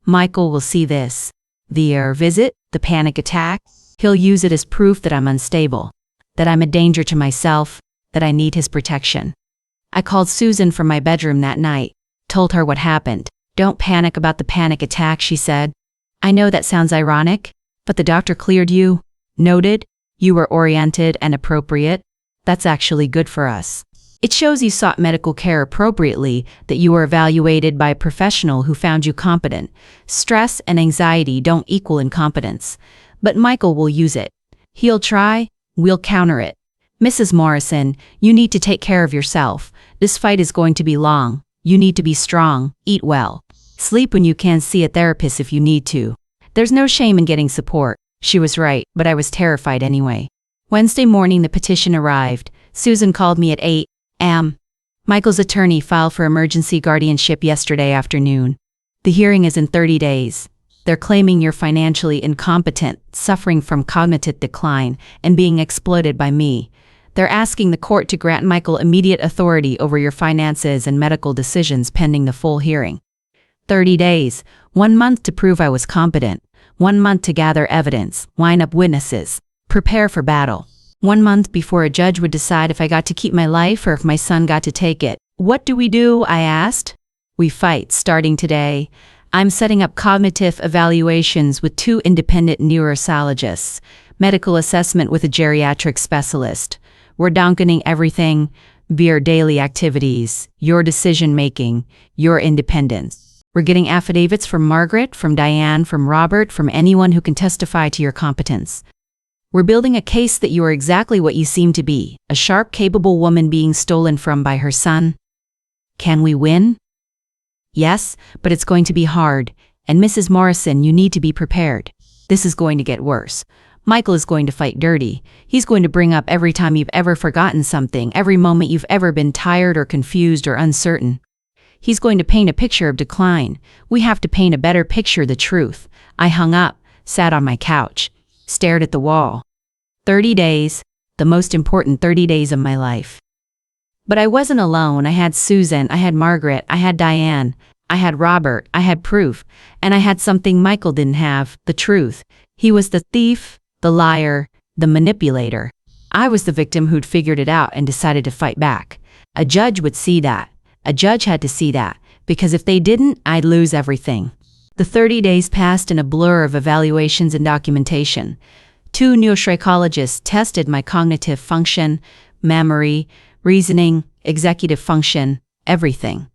Michael will see this. The visit, the panic attack. He'll use it as proof that I'm unstable, that I'm a danger to myself, that I need his protection. I called Susan from my bedroom that night, told her what happened. "Don't panic about the panic attack," she said. "I know that sounds ironic, but the doctor cleared you. Noted, you were oriented and appropriate. That's actually good for us. It shows you sought medical care appropriately, that you were evaluated by a professional who found you competent. Stress and anxiety don't equal incompetence. But Michael will use it. He'll try, we'll counter it. Mrs. Morrison, you need to take care of yourself. This fight is going to be long. You need to be strong, eat well. Sleep when you can, see a therapist if you need to. There's no shame in getting support." She was right, but I was terrified anyway. Wednesday morning the petition arrived. Susan called me at 8 a.m. Michael's attorney filed for emergency guardianship yesterday afternoon. The hearing is in 30 days. They're claiming you're financially incompetent, suffering from cognitive decline, and being exploited by me. They're asking the court to grant Michael immediate authority over your finances and medical decisions pending the full hearing. 30 days, 1 month to prove I was competent, 1 month to gather evidence, line up witnesses, prepare for battle. 1 month before a judge would decide if I got to keep my life or if my son got to take it. What do we do? I asked. We fight, starting today. I'm setting up cognitive evaluations with 2 independent neurosciologists, medical assessment with a geriatric specialist. We're downloading everything, your daily activities, your decision-making, your independence. We're getting affidavits from Margaret, from Diane, from Robert, from anyone who can testify to your competence. We're building a case that you are exactly what you seem to be, a sharp, capable woman being stolen from by her son. Can we win? Yes, but it's going to be hard, and Mrs. Morrison, you need to be prepared. This is going to get worse. Michael is going to fight dirty. He's going to bring up every time you've ever forgotten something, every moment you've ever been tired or confused or uncertain. He's going to paint a picture of decline. We have to paint a better picture, the truth. I hung up, sat on my couch, stared at the wall. 30 days, the most important 30 days of my life. But I wasn't alone. I had Susan, I had Margaret, I had Diane, I had Robert, I had proof, and I had something Michael didn't have, the truth. He was the thief, the liar, the manipulator. I was the victim who'd figured it out and decided to fight back. A judge would see that. A judge had to see that, because if they didn't, I'd lose everything. The 30 days passed in a blur of evaluations and documentation. 2 neuropsychologists tested my cognitive function, memory, reasoning, executive function, everything.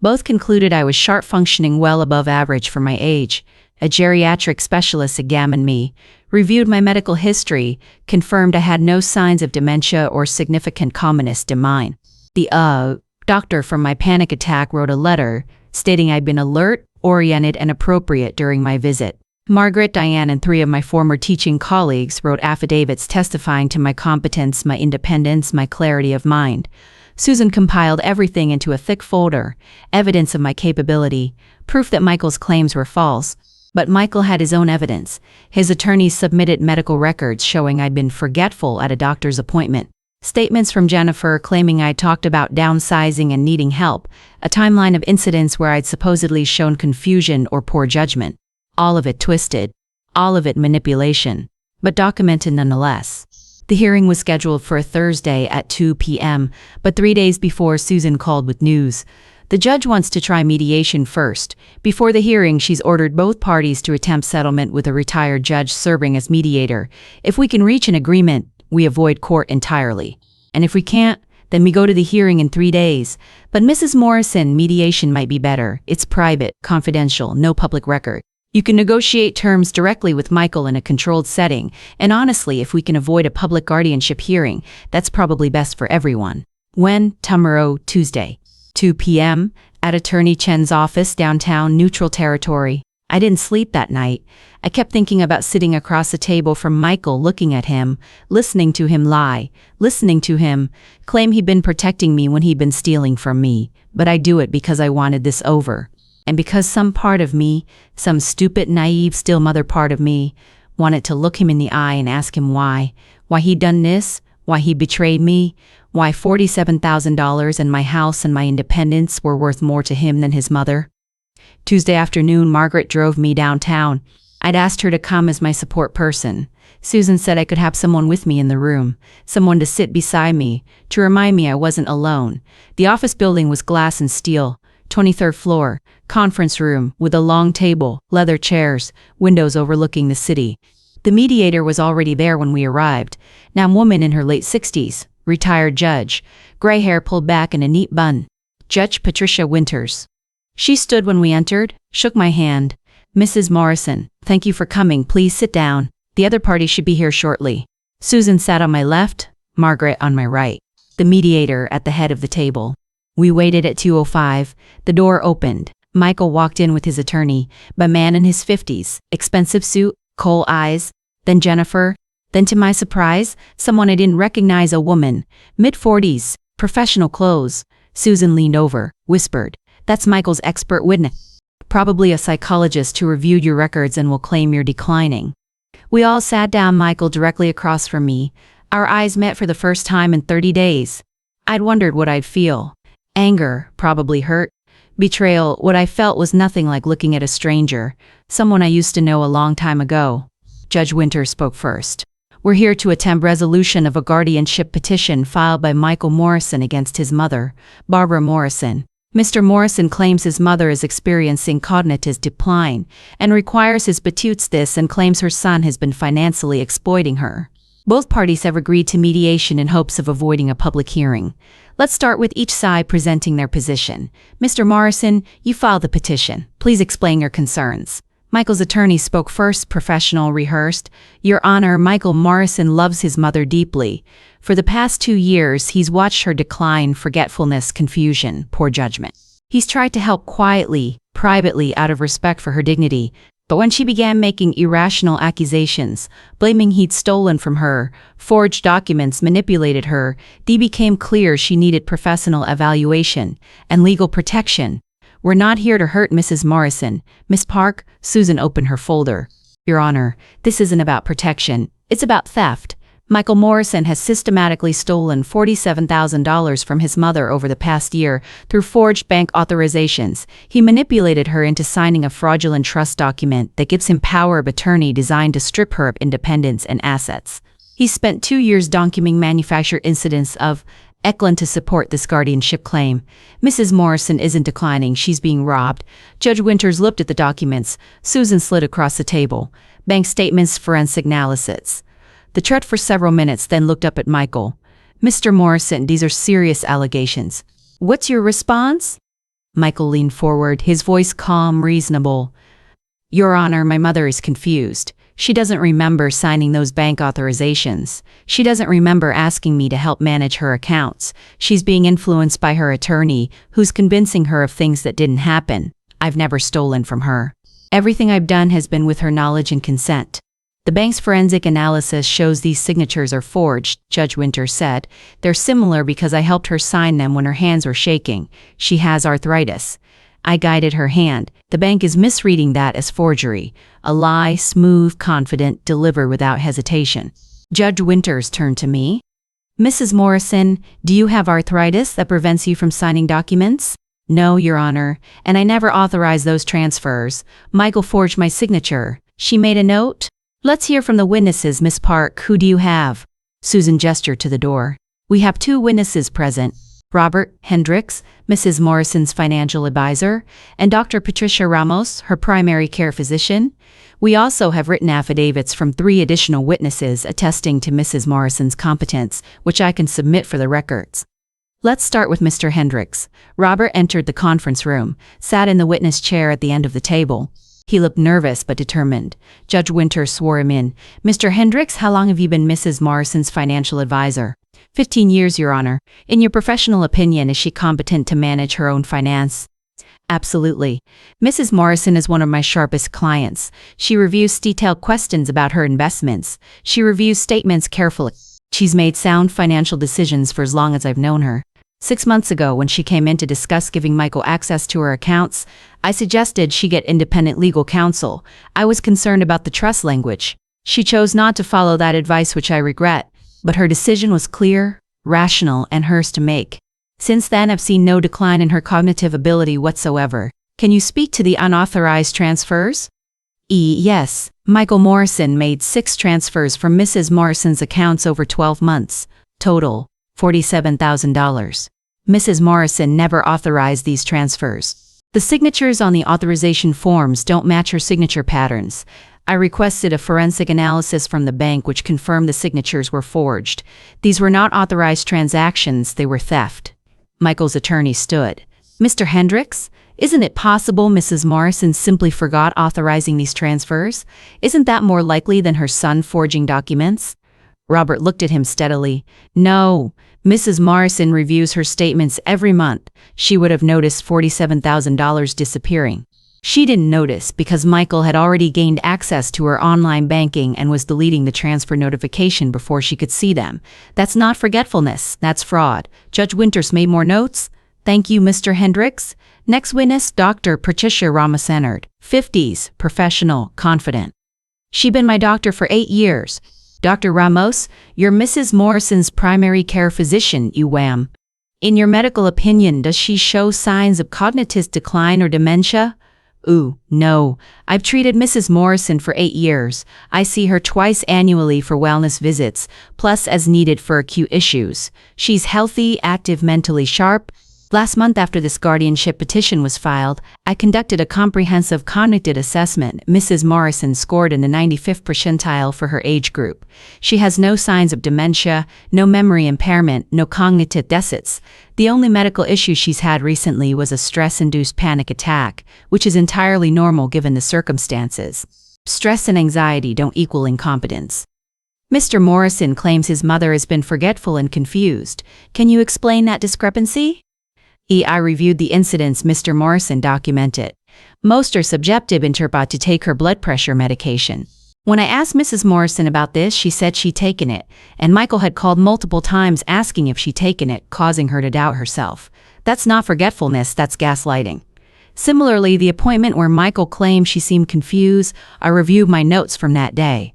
Both concluded I was sharp, functioning well above average for my age. A geriatric specialist examined me, reviewed my medical history, confirmed I had no signs of dementia or significant commonis de mind. The doctor from my panic attack wrote a letter stating I'd been alert, oriented, and appropriate during my visit. Margaret, Diane, and 3 of my former teaching colleagues wrote affidavits testifying to my competence, my independence, my clarity of mind. Susan compiled everything into a thick folder, evidence of my capability, proof that Michael's claims were false. But Michael had his own evidence. His attorneys submitted medical records showing I'd been forgetful at a doctor's appointment. Statements from Jennifer claiming I'd talked about downsizing and needing help. A timeline of incidents where I'd supposedly shown confusion or poor judgment. All of it twisted. All of it manipulation. But documented nonetheless. The hearing was scheduled for a Thursday at 2 p.m., but 3 days before Susan called with news. The judge wants to try mediation first. Before the hearing, she's ordered both parties to attempt settlement with a retired judge serving as mediator. If we can reach an agreement, we avoid court entirely. And if we can't, then we go to the hearing in 3 days. But Mrs. Morrison, mediation might be better. It's private, confidential, no public record. You can negotiate terms directly with Michael in a controlled setting, and honestly, if we can avoid a public guardianship hearing, that's probably best for everyone. When? Tomorrow, Tuesday. 2 p.m., at Attorney Chen's office, downtown, Neutral Territory. I didn't sleep that night. I kept thinking about sitting across the table from Michael, looking at him, listening to him lie, listening to him claim he'd been protecting me when he'd been stealing from me. But I do it because I wanted this over. And because some part of me, some stupid, naive, still mother part of me, wanted to look him in the eye and ask him why he'd done this, why he betrayed me, why $47,000 and my house and my independence were worth more to him than his mother. Tuesday afternoon, Margaret drove me downtown. I'd asked her to come as my support person. Susan said I could have someone with me in the room, someone to sit beside me, to remind me I wasn't alone. The office building was glass and steel. 23rd floor, conference room with a long table, leather chairs, windows overlooking the city. The mediator was already there when we arrived, now a woman in her late 60s, retired judge, gray hair pulled back in a neat bun. Judge Patricia Winters. She stood when we entered, shook my hand. Mrs. Morrison, thank you for coming, please sit down. The other party should be here shortly. Susan sat on my left, Margaret on my right, the mediator at the head of the table. We waited at 2:05. The door opened. Michael walked in with his attorney, a man in his 50s, expensive suit, coal eyes, then Jennifer, then to my surprise, someone I didn't recognize, a woman, mid-40s, professional clothes. Susan leaned over, whispered, "That's Michael's expert witness. Probably a psychologist who reviewed your records and will claim you're declining." We all sat down, Michael directly across from me. Our eyes met for the first time in 30 days. I'd wondered what I'd feel. Anger, probably hurt. Betrayal, what I felt was nothing like looking at a stranger, someone I used to know a long time ago. Judge Winters spoke first. "We're here to attempt resolution of a guardianship petition filed by Michael Morrison against his mother, Barbara Morrison. Mr. Morrison claims his mother is experiencing cognitive decline and requires his bututes this and claims her son has been financially exploiting her. Both parties have agreed to mediation in hopes of avoiding a public hearing. Let's start with each side presenting their position. Mr. Morrison, you filed the petition. Please explain your concerns." Michael's attorney spoke first, professional, rehearsed. "Your Honor, Michael Morrison loves his mother deeply. For the past 2 years, he's watched her decline, forgetfulness, confusion, poor judgment. He's tried to help quietly, privately, out of respect for her dignity. But when she began making irrational accusations, blaming he'd stolen from her, forged documents, manipulated her, it became clear she needed professional evaluation and legal protection. We're not here to hurt Mrs. Morrison. Miss Park," Susan opened her folder. "Your Honor, this isn't about protection. It's about theft. Michael Morrison has systematically stolen $47,000 from his mother over the past year through forged bank authorizations. He manipulated her into signing a fraudulent trust document that gives him power of attorney designed to strip her of independence and assets. He spent 2 years documenting manufactured incidents of Eklund to support this guardianship claim. Mrs. Morrison isn't declining, she's being robbed." Judge Winters looked at the documents. Susan slid across the table. "Bank statements, forensic analysis." The judge for several minutes then looked up at Michael. "Mr. Morrison, these are serious allegations. What's your response?" Michael leaned forward, his voice calm, reasonable. "Your Honor, my mother is confused. She doesn't remember signing those bank authorizations. She doesn't remember asking me to help manage her accounts. She's being influenced by her attorney, who's convincing her of things that didn't happen. I've never stolen from her. Everything I've done has been with her knowledge and consent. The bank's forensic analysis shows these signatures are forged, Judge Winters said. They're similar because I helped her sign them when her hands were shaking. She has arthritis. I guided her hand. The bank is misreading that as forgery. A lie, smooth, confident, deliver without hesitation. Judge Winters turned to me. Mrs. Morrison, do you have arthritis that prevents you from signing documents? No, Your Honor, and I never authorized those transfers. Michael forged my signature. She made a note? Let's hear from the witnesses, Miss Park. Who do you have? Susan gestured to the door. We have 2 witnesses present. Robert Hendricks, Mrs. Morrison's financial advisor, and Dr. Patricia Ramos, her primary care physician. We also have written affidavits from 3 additional witnesses attesting to Mrs. Morrison's competence, which I can submit for the records. Let's start with Mr. Hendricks. Robert entered the conference room, sat in the witness chair at the end of the table. He looked nervous but determined. Judge Winters swore him in. Mr. Hendricks, how long have you been Mrs. Morrison's financial advisor? 15 years, Your Honor. In your professional opinion, is she competent to manage her own finance? Absolutely. Mrs. Morrison is one of my sharpest clients. She reviews detailed questions about her investments. She reviews statements carefully. She's made sound financial decisions for as long as I've known her. 6 months ago, when she came in to discuss giving Michael access to her accounts, I suggested she get independent legal counsel. I was concerned about the trust language. She chose not to follow that advice, which I regret. But her decision was clear, rational, and hers to make. Since then, I've seen no decline in her cognitive ability whatsoever. Can you speak to the unauthorized transfers? Yes. Michael Morrison made 6 transfers from Mrs. Morrison's accounts over 12 months. Total, $47,000. Mrs. Morrison never authorized these transfers. The signatures on the authorization forms don't match her signature patterns. I requested a forensic analysis from the bank which confirmed the signatures were forged. These were not authorized transactions, they were theft. Michael's attorney stood. Mr. Hendricks, isn't it possible Mrs. Morrison simply forgot authorizing these transfers? Isn't that more likely than her son forging documents? Robert looked at him steadily. No, Mrs. Morrison reviews her statements every month. She would have noticed $47,000 disappearing. She didn't notice because Michael had already gained access to her online banking and was deleting the transfer notification before she could see them. That's not forgetfulness, that's fraud. Judge Winters made more notes. Thank you, Mr. Hendricks. Next witness, Dr. Patricia Ramos entered. 50s, professional, confident. She'd been my doctor for 8 years. Dr. Ramos, you're Mrs. Morrison's primary care physician, you wham. In your medical opinion, does she show signs of cognitive decline or dementia? Ooh, no. I've treated Mrs. Morrison for 8 years. I see her twice annually for wellness visits, plus as needed for acute issues. She's healthy, active, mentally sharp. Last month, after this guardianship petition was filed, I conducted a comprehensive cognitive assessment. Mrs. Morrison scored in the 95th percentile for her age group. She has no signs of dementia, no memory impairment, no cognitive deficits. The only medical issue she's had recently was a stress-induced panic attack, which is entirely normal given the circumstances. Stress and anxiety don't equal incompetence. Mr. Morrison claims his mother has been forgetful and confused. Can you explain that discrepancy? I reviewed the incidents Mr. Morrison documented. Most are subjective and about to take her blood pressure medication. When I asked Mrs. Morrison about this, she said she'd taken it, and Michael had called multiple times asking if she'd taken it, causing her to doubt herself. That's not forgetfulness, that's gaslighting. Similarly, the appointment where Michael claimed she seemed confused, I reviewed my notes from that day.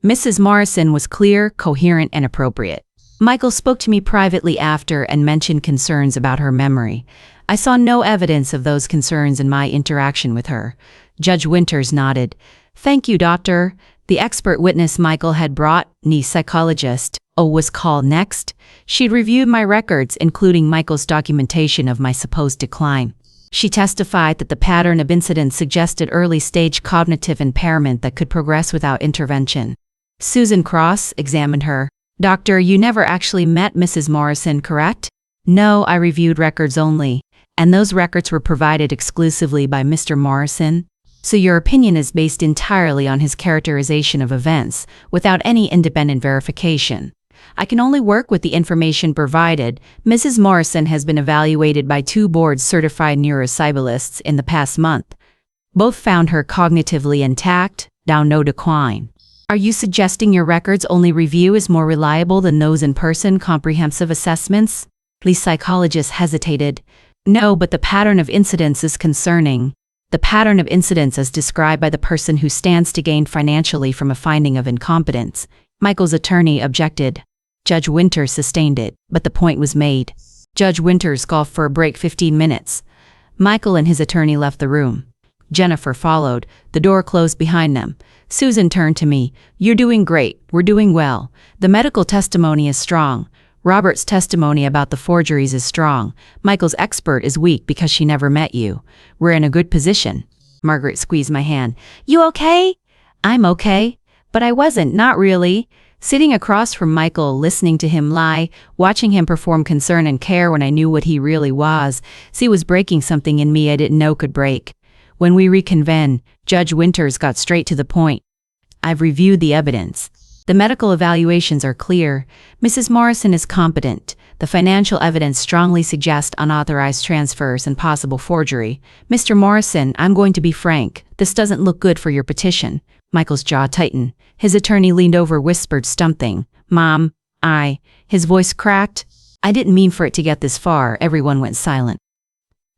Mrs. Morrison was clear, coherent, and appropriate. Michael spoke to me privately after and mentioned concerns about her memory. I saw no evidence of those concerns in my interaction with her. Judge Winters nodded. Thank you, doctor. The expert witness Michael had brought, the psychologist, was called next. She'd reviewed my records, including Michael's documentation of my supposed decline. She testified that the pattern of incidents suggested early-stage cognitive impairment that could progress without intervention. Susan Cross examined her. Doctor, you never actually met Mrs. Morrison, correct? No, I reviewed records only, and those records were provided exclusively by Mr. Morrison. So your opinion is based entirely on his characterization of events, without any independent verification. I can only work with the information provided. Mrs. Morrison has been evaluated by 2 board-certified neuropsychologists in the past month. Both found her cognitively intact, now no decline. Are you suggesting your records only review is more reliable than those in-person comprehensive assessments? The psychologist hesitated. No, but the pattern of incidents is concerning. The pattern of incidents as described by the person who stands to gain financially from a finding of incompetence. Michael's attorney objected. Judge Winters sustained it, but the point was made. Judge Winters called for a break 15 minutes. Michael and his attorney left the room. Jennifer followed. The door closed behind them. Susan turned to me. You're doing great. We're doing well. The medical testimony is strong. Robert's testimony about the forgeries is strong. Michael's expert is weak because she never met you. We're in a good position. Margaret squeezed my hand. You okay? I'm okay. But I wasn't, not really. Sitting across from Michael, listening to him lie, watching him perform concern and care when I knew what he really was, was breaking something in me I didn't know could break. When we reconvened, Judge Winters got straight to the point. I've reviewed the evidence. The medical evaluations are clear. Mrs. Morrison is competent. The financial evidence strongly suggests unauthorized transfers and possible forgery. Mr. Morrison, I'm going to be frank. This doesn't look good for your petition. Michael's jaw tightened. His attorney leaned over, whispered something. Mom, His voice cracked. I didn't mean for it to get this far. Everyone went silent.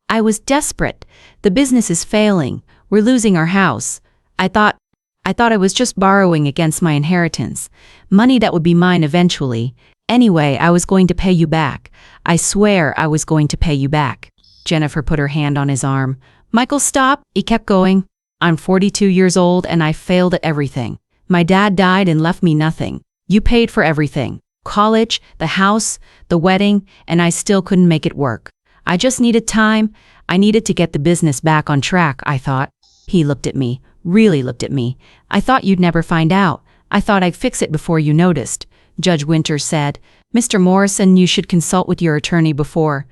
I was desperate. The business is failing. We're losing our house. I thought I was just borrowing against my inheritance. Money that would be mine eventually. Anyway, I was going to pay you back. I swear I was going to pay you back. Jennifer put her hand on his arm. Michael, stop. He kept going. I'm 42 years old and I failed at everything. My dad died and left me nothing. You paid for everything. College, the house, the wedding, and I still couldn't make it work. I just needed time. I needed to get the business back on track, I thought. He looked at me, really looked at me. I thought you'd never find out. I thought I'd fix it before you noticed. Judge Winters said, Mr. Morrison, you should consult with your attorney before.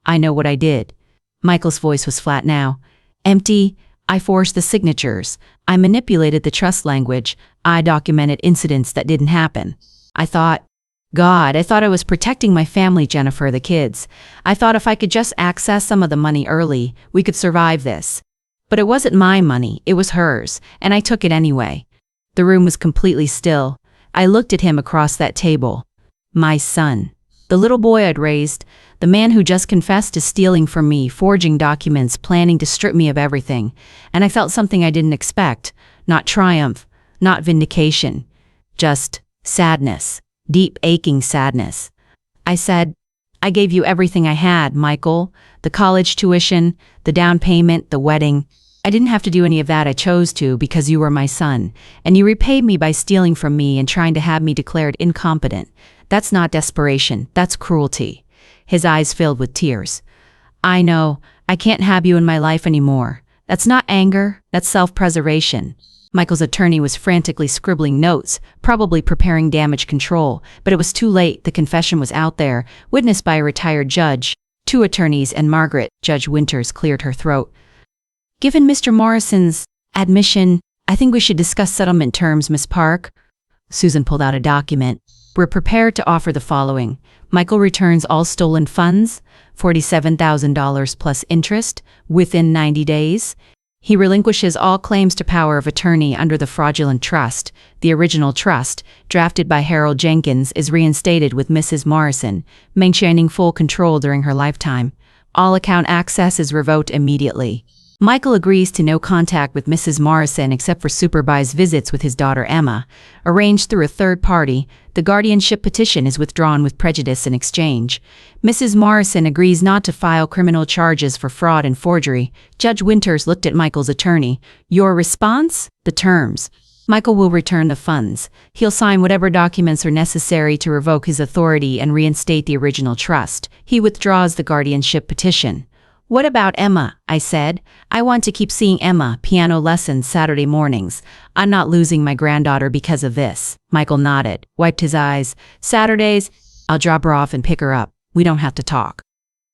I know what I did. Michael's voice was flat now. Empty. I forged the signatures. I manipulated the trust language. I documented incidents that didn't happen. I thought I was protecting my family, Jennifer, the kids. I thought if I could just access some of the money early, we could survive this. But it wasn't my money, it was hers, and I took it anyway. The room was completely still. I looked at him across that table. My son. The little boy I'd raised, the man who just confessed to stealing from me, forging documents, planning to strip me of everything. And I felt something I didn't expect. Not triumph, not vindication. Just sadness. Deep, aching sadness. I said, I gave you everything I had, Michael. The college tuition, the down payment, the wedding. I didn't have to do any of that. I chose to because you were my son. And you repaid me by stealing from me and trying to have me declared incompetent. That's not desperation. That's cruelty. His eyes filled with tears. I know. I can't have you in my life anymore. That's not anger. That's self-preservation. Michael's attorney was frantically scribbling notes, probably preparing damage control, but it was too late. The confession was out there, witnessed by a retired judge, 2 attorneys, and Margaret. Judge Winters cleared her throat. Given Mr. Morrison's admission, I think we should discuss settlement terms, Miss Park. Susan pulled out a document. We're prepared to offer the following. Michael returns all stolen funds, $47,000 plus interest, within 90 days. He relinquishes all claims to power of attorney under the fraudulent trust. The original trust, drafted by Harold Jenkins, is reinstated with Mrs. Morrison, maintaining full control during her lifetime. All account access is revoked immediately. Michael agrees to no contact with Mrs. Morrison except for supervised visits with his daughter Emma, arranged through a third party. The guardianship petition is withdrawn with prejudice in exchange. Mrs. Morrison agrees not to file criminal charges for fraud and forgery. Judge Winters looked at Michael's attorney. Your response? The terms. Michael will return the funds. He'll sign whatever documents are necessary to revoke his authority and reinstate the original trust. He withdraws the guardianship petition. What about Emma? I said. I want to keep seeing Emma, piano lessons Saturday mornings. I'm not losing my granddaughter because of this. Michael nodded, wiped his eyes. Saturdays, I'll drop her off and pick her up. We don't have to talk.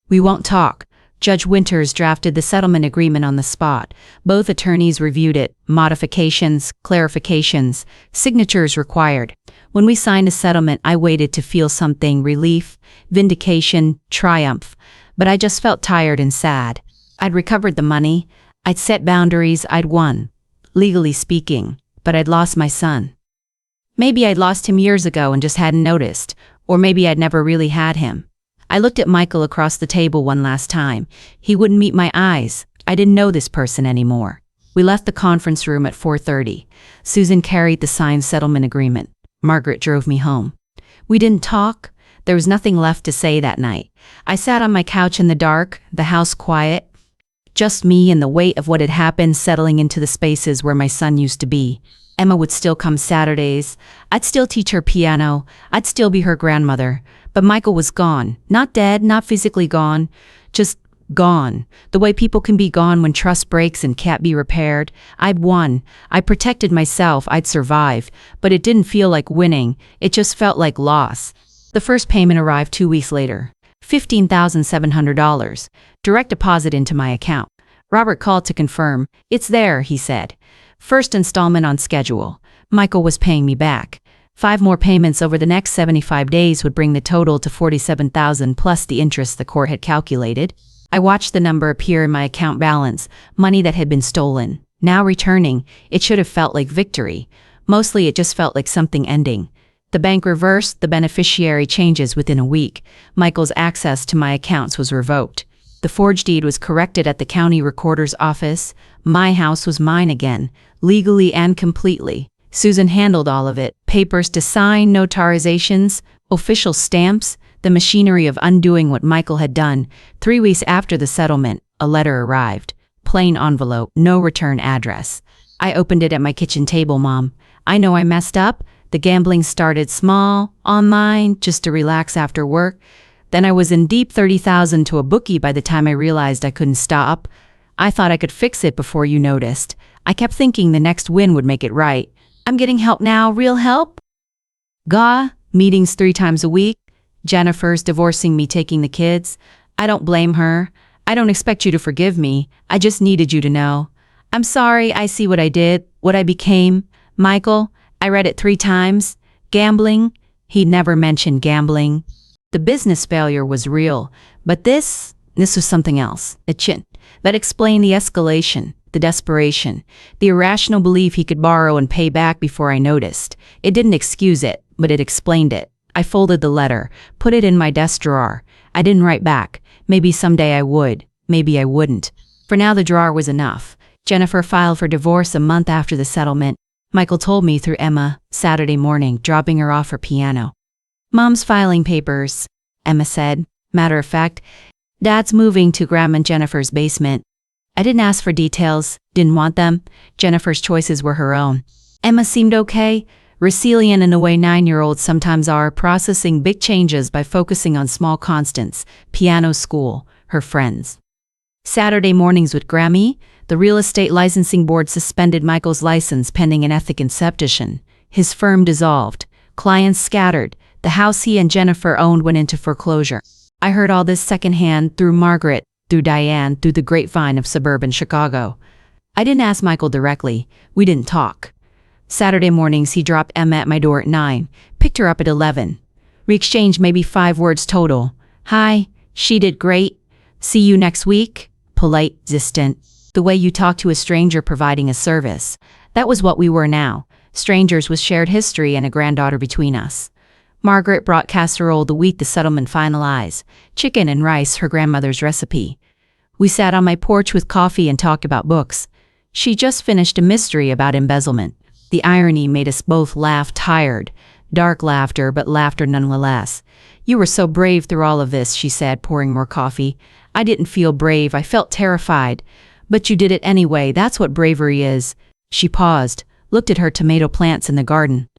We won't talk. Judge Winters drafted the settlement agreement on the spot. Both attorneys reviewed it, modifications, clarifications, signatures required. When we signed a settlement, I waited to feel something: relief, vindication, triumph. But I just felt tired and sad. I'd recovered the money, I'd set boundaries, I'd won, legally speaking, but I'd lost my son. Maybe I'd lost him years ago and just hadn't noticed, or maybe I'd never really had him. I looked at Michael across the table one last time. He wouldn't meet my eyes. I didn't know this person anymore. We left the conference room at 4:30. Susan carried the signed settlement agreement. Margaret drove me home. We didn't talk. There was nothing left to say that night. I sat on my couch in the dark, the house quiet. Just me and the weight of what had happened settling into the spaces where my son used to be. Emma would still come Saturdays. I'd still teach her piano. I'd still be her grandmother. But Michael was gone. Not dead, not physically gone. Just gone. The way people can be gone when trust breaks and can't be repaired. I'd won. I protected myself. I'd survived. But it didn't feel like winning. It just felt like loss. The first payment arrived 2 weeks later. $15,700. Direct deposit into my account. Robert called to confirm. It's there, he said. First installment on schedule. Michael was paying me back. 5 more payments over the next 75 days would bring the total to $47,000 plus the interest the court had calculated. I watched the number appear in my account balance, money that had been stolen. Now returning, it should have felt like victory. Mostly it just felt like something ending. The bank reversed, the beneficiary changes within a week. Michael's access to my accounts was revoked. The forged deed was corrected at the county recorder's office. My house was mine again, legally and completely. Susan handled all of it. Papers to sign, notarizations, official stamps, the machinery of undoing what Michael had done. 3 weeks after the settlement, a letter arrived. Plain envelope, no return address. I opened it at my kitchen table, Mom. I know I messed up. The gambling started small, online, just to relax after work. Then I was in deep $30,000 to a bookie by the time I realized I couldn't stop. I thought I could fix it before you noticed. I kept thinking the next win would make it right. I'm getting help now, real help? Gah, meetings 3 times a week. Jennifer's divorcing me, taking the kids. I don't blame her. I don't expect you to forgive me. I just needed you to know. I'm sorry, I see what I did, what I became. Michael, I read it 3 times. Gambling. He'd never mentioned gambling. The business failure was real, but this was something else. A chin. That explained the escalation, the desperation, the irrational belief he could borrow and pay back before I noticed. It didn't excuse it, but it explained it. I folded the letter, put it in my desk drawer. I didn't write back. Maybe someday I would. Maybe I wouldn't. For now, the drawer was enough. Jennifer filed for divorce a month after the settlement. Michael told me through Emma, Saturday morning, dropping her off her piano. Mom's filing papers, Emma said. Matter of fact, Dad's moving to Grandma and Jennifer's basement. I didn't ask for details, didn't want them. Jennifer's choices were her own. Emma seemed okay, resilient in a way 9-year-olds sometimes are, processing big changes by focusing on small constants, piano school, her friends. Saturday mornings with Grammy, the real estate licensing board suspended Michael's license pending an ethics petition. His firm dissolved. Clients scattered. The house he and Jennifer owned went into foreclosure. I heard all this secondhand through Margaret, through Diane, through the grapevine of suburban Chicago. I didn't ask Michael directly. We didn't talk. Saturday mornings he dropped Emma at my door at 9, picked her up at 11. We exchanged maybe 5 words total. Hi, she did great. See you next week. Polite, distant. The way you talk to a stranger providing a service. That was what we were now. Strangers with shared history and a granddaughter between us. Margaret brought casserole the week the settlement finalized. Chicken and rice, her grandmother's recipe. We sat on my porch with coffee and talked about books. She just finished a mystery about embezzlement. The irony made us both laugh, tired. Dark laughter, but laughter nonetheless. You were so brave through all of this, she said, pouring more coffee. I didn't feel brave, I felt terrified. But you did it anyway, that's what bravery is. She paused, looked at her tomato plants in the garden.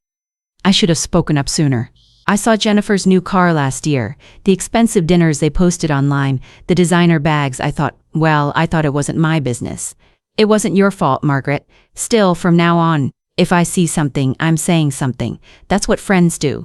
I should have spoken up sooner. I saw Jennifer's new car last year, the expensive dinners they posted online, the designer bags. I thought it wasn't my business. It wasn't your fault, Margaret. Still, from now on, if I see something, I'm saying something. That's what friends do.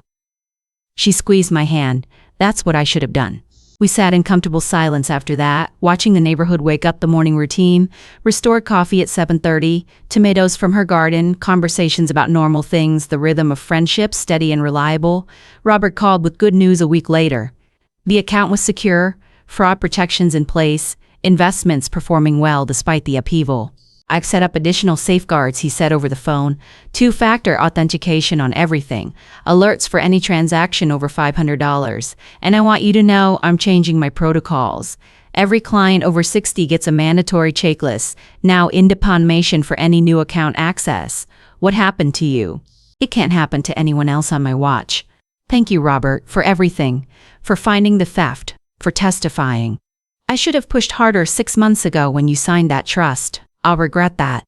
She squeezed my hand. That's what I should have done. We sat in comfortable silence after that, watching the neighborhood wake up the morning routine, restored coffee at 7:30, tomatoes from her garden, conversations about normal things, the rhythm of friendship, steady and reliable. Robert called with good news a week later. The account was secure, fraud protections in place, investments performing well despite the upheaval. I've set up additional safeguards, he said over the phone. 2-factor authentication on everything. Alerts for any transaction over $500. And I want you to know I'm changing my protocols. Every client over 60 gets a mandatory checklist, now independation for any new account access. What happened to you? It can't happen to anyone else on my watch. Thank you, Robert, for everything. For finding the theft. For testifying. I should have pushed harder 6 months ago when you signed that trust. I'll regret that.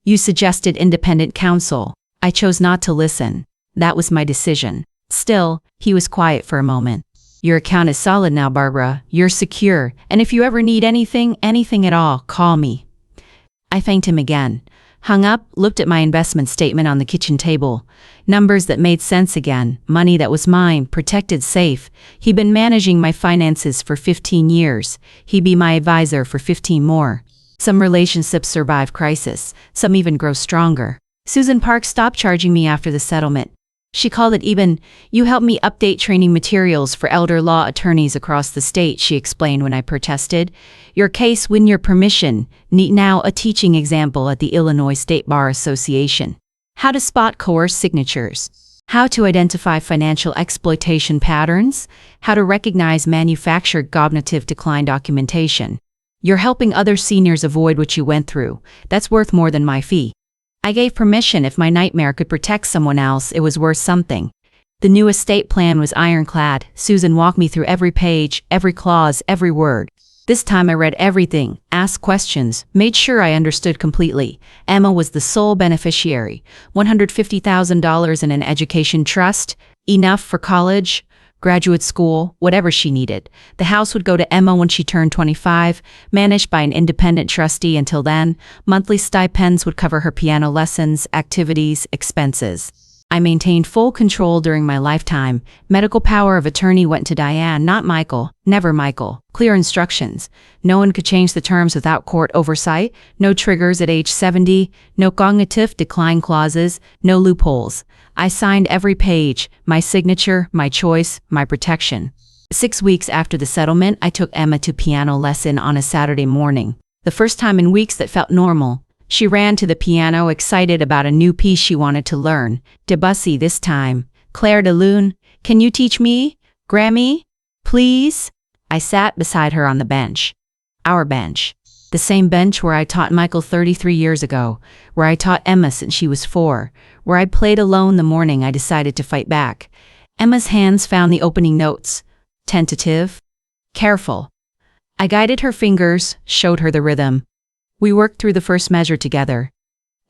You suggested independent counsel. I chose not to listen. That was my decision. Still, he was quiet for a moment. Your account is solid now, Barbara. You're secure. And if you ever need anything at all, call me. I thanked him again. Hung up, looked at my investment statement on the kitchen table. Numbers that made sense again. Money that was mine, protected, safe. He'd been managing my finances for 15 years. He'd be my advisor for 15 more. Some relationships survive crisis, some even grow stronger. Susan Park stopped charging me after the settlement. She called it even. You helped me update training materials for elder law attorneys across the state, she explained when I protested. Your case win your permission, now a teaching example at the Illinois State Bar Association. How to spot coerced signatures. How to identify financial exploitation patterns. How to recognize manufactured cognitive decline documentation. You're helping other seniors avoid what you went through. That's worth more than my fee. I gave permission. If my nightmare could protect someone else, it was worth something. The new estate plan was ironclad. Susan walked me through every page, every clause, every word. This time I read everything, asked questions, made sure I understood completely. Emma was the sole beneficiary. $150,000 in an education trust, enough for college, graduate school, whatever she needed. The house would go to Emma when she turned 25, managed by an independent trustee until then. Monthly stipends would cover her piano lessons, activities, expenses. I maintained full control during my lifetime. Medical power of attorney went to Diane, not Michael. Never Michael. Clear instructions. No one could change the terms without court oversight. No triggers at age 70. No cognitive decline clauses. No loopholes. I signed every page, my signature, my choice, my protection. 6 weeks after the settlement, I took Emma to piano lesson on a Saturday morning. The first time in weeks that felt normal. She ran to the piano, excited about a new piece she wanted to learn. Debussy this time. Clair de Lune. Can you teach me? Grammy? Please? I sat beside her on the bench. Our bench. The same bench where I taught Michael 33 years ago, where I taught Emma since she was 4, where I played alone the morning I decided to fight back. Emma's hands found the opening notes. Tentative. Careful. I guided her fingers, showed her the rhythm. We worked through the first measure together.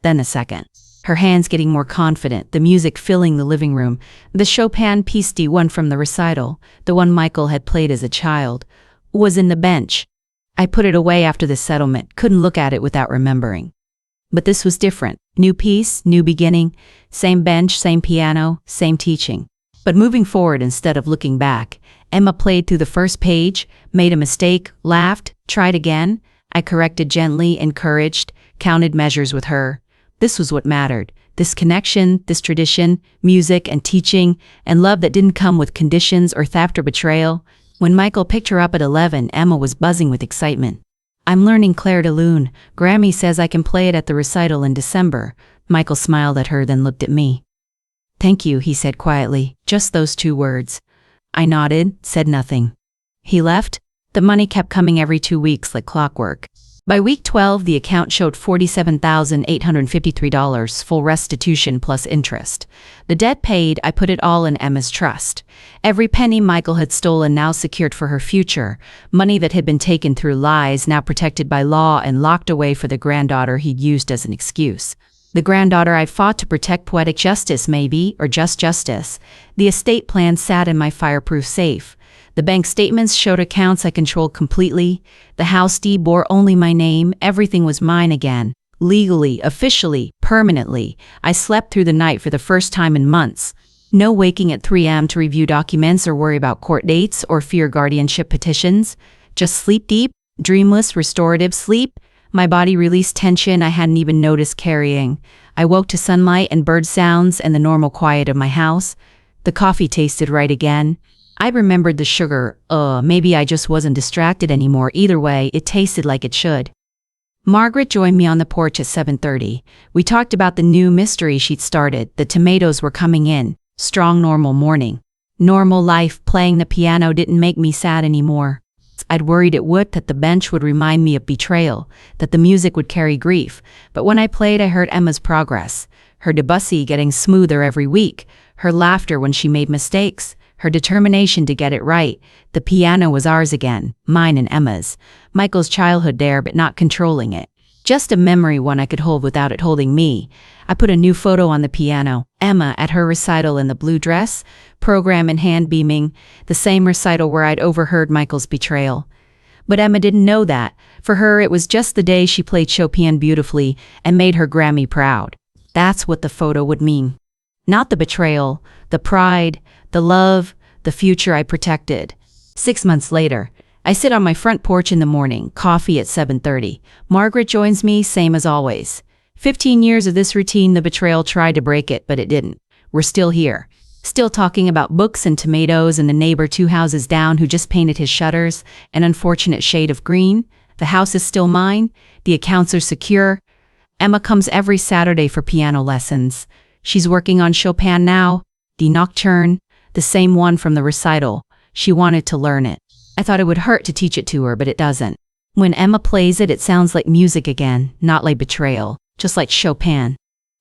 Then the second. Her hands getting more confident, the music filling the living room. The Chopin piece D1 from the recital, the one Michael had played as a child, was in the bench. I put it away after the settlement, couldn't look at it without remembering. But this was different. New piece, new beginning, same bench, same piano, same teaching. But moving forward instead of looking back, Emma played through the first page, made a mistake, laughed, tried again. I corrected gently, encouraged, counted measures with her. This was what mattered. This connection, this tradition, music and teaching, and love that didn't come with conditions or theft or betrayal. When Michael picked her up at 11, Emma was buzzing with excitement. I'm learning Clair de Lune. Grammy says I can play it at the recital in December. Michael smiled at her, then looked at me. Thank you, he said quietly. Just those 2 words. I nodded, said nothing. He left. The money kept coming every 2 weeks like clockwork. By week 12, the account showed $47,853, full restitution plus interest. The debt paid, I put it all in Emma's trust. Every penny Michael had stolen now secured for her future. Money that had been taken through lies, now protected by law and locked away for the granddaughter he'd used as an excuse. The granddaughter I fought to protect poetic justice, maybe, or just justice. The estate plan sat in my fireproof safe. The bank statements showed accounts I controlled completely. The house deed bore only my name. Everything was mine again. Legally, officially, permanently. I slept through the night for the first time in months. No waking at 3 a.m. to review documents or worry about court dates or fear guardianship petitions. Just sleep deep, dreamless, restorative sleep. My body released tension I hadn't even noticed carrying. I woke to sunlight and bird sounds and the normal quiet of my house. The coffee tasted right again. I remembered the sugar. Maybe I just wasn't distracted anymore. Either way, it tasted like it should. Margaret joined me on the porch at 7:30. We talked about the new mystery she'd started. The tomatoes were coming in. Strong normal morning. Normal life. Playing the piano didn't make me sad anymore. I'd worried it would, that the bench would remind me of betrayal, that the music would carry grief. But when I played, I heard Emma's progress. Her Debussy getting smoother every week. Her laughter when she made mistakes. Her determination to get it right. The piano was ours again, mine and Emma's. Michael's childhood there, but not controlling it. Just a memory, one I could hold without it holding me. I put a new photo on the piano. Emma at her recital in the blue dress, program in hand beaming, the same recital where I'd overheard Michael's betrayal. But Emma didn't know that. For her, it was just the day she played Chopin beautifully and made her Grammy proud. That's what the photo would mean. Not the betrayal, the pride, the love, the future I protected. 6 months later, I sit on my front porch in the morning, coffee at 7:30. Margaret joins me, same as always. 15 years of this routine, the betrayal tried to break it, but it didn't. We're still here. Still talking about books and tomatoes and the neighbor 2 houses down who just painted his shutters an unfortunate shade of green. The house is still mine. The accounts are secure. Emma comes every Saturday for piano lessons. She's working on Chopin now, the Nocturne, the same one from the recital. She wanted to learn it. I thought it would hurt to teach it to her, but it doesn't. When Emma plays it, it sounds like music again, not like betrayal, just like Chopin.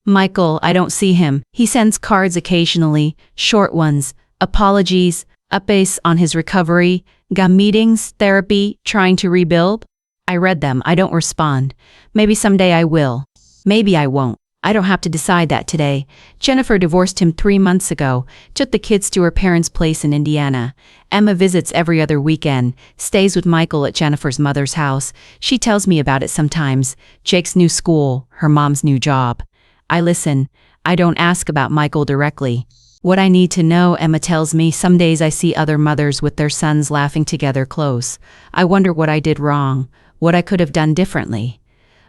Michael, I don't see him. He sends cards occasionally, short ones, apologies, updates on his recovery, got meetings, therapy, trying to rebuild. I read them, I don't respond. Maybe someday I will. Maybe I won't. I don't have to decide that today. Jennifer divorced him 3 months ago, took the kids to her parents' place in Indiana. Emma visits every other weekend, stays with Michael at Jennifer's mother's house. She tells me about it sometimes. Jake's new school, her mom's new job. I listen. I don't ask about Michael directly. What I need to know, Emma tells me, some days I see other mothers with their sons laughing together close. I wonder what I did wrong, what I could have done differently.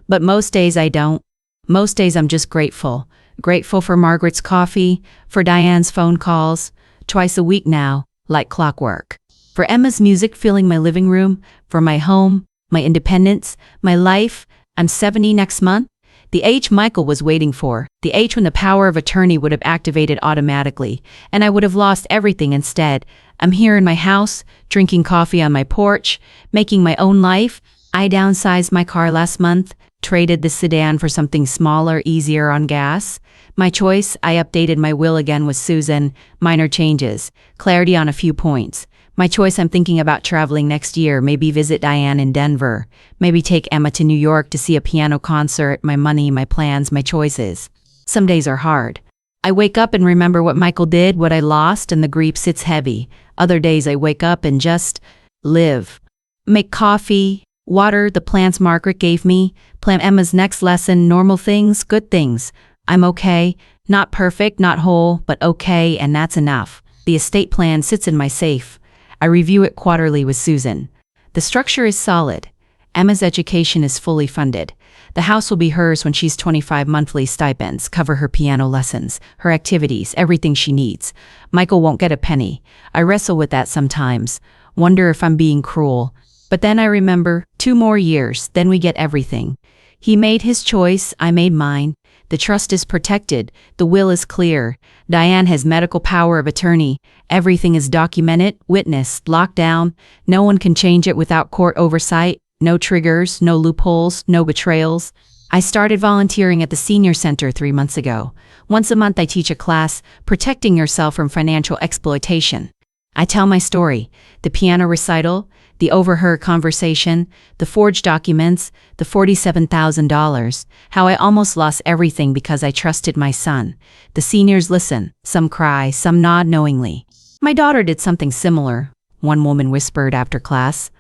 But most days I don't. Most days I'm just grateful. Grateful for Margaret's coffee, for Diane's phone calls, twice a week now, like clockwork. For Emma's music filling my living room, for my home, my independence, my life. I'm 70 next month. The age Michael was waiting for, the age when the power of attorney would have activated automatically, and I would have lost everything instead. I'm here in my house, drinking coffee on my porch, making my own life. I downsized my car last month, traded the sedan for something smaller, easier on gas. My choice, I updated my will again with Susan, minor changes, clarity on a few points. My choice, I'm thinking about traveling next year, maybe visit Diane in Denver, maybe take Emma to New York to see a piano concert, my money, my plans, my choices. Some days are hard. I wake up and remember what Michael did, what I lost, and the grief sits heavy. Other days I wake up and just live. Make coffee, water the plants Margaret gave me, plan Emma's next lesson, normal things, good things. I'm okay, not perfect, not whole, but okay, and that's enough. The estate plan sits in my safe. I review it quarterly with Susan. The structure is solid. Emma's education is fully funded. The house will be hers when she's 25 monthly stipends, cover her piano lessons, her activities, everything she needs. Michael won't get a penny. I wrestle with that sometimes. Wonder if I'm being cruel. But then I remember, 2 more years, then we get everything. He made his choice, I made mine. The trust is protected, the will is clear. Diane has medical power of attorney. Everything is documented, witnessed, locked down. No one can change it without court oversight. No triggers, no loopholes, no betrayals. I started volunteering at the senior center 3 months ago. Once a month I teach a class, protecting yourself from financial exploitation. I tell my story, the piano recital, the overheard conversation, the forged documents, the $47,000, how I almost lost everything because I trusted my son. The seniors listen, some cry, some nod knowingly. My daughter did something similar, one woman whispered after class.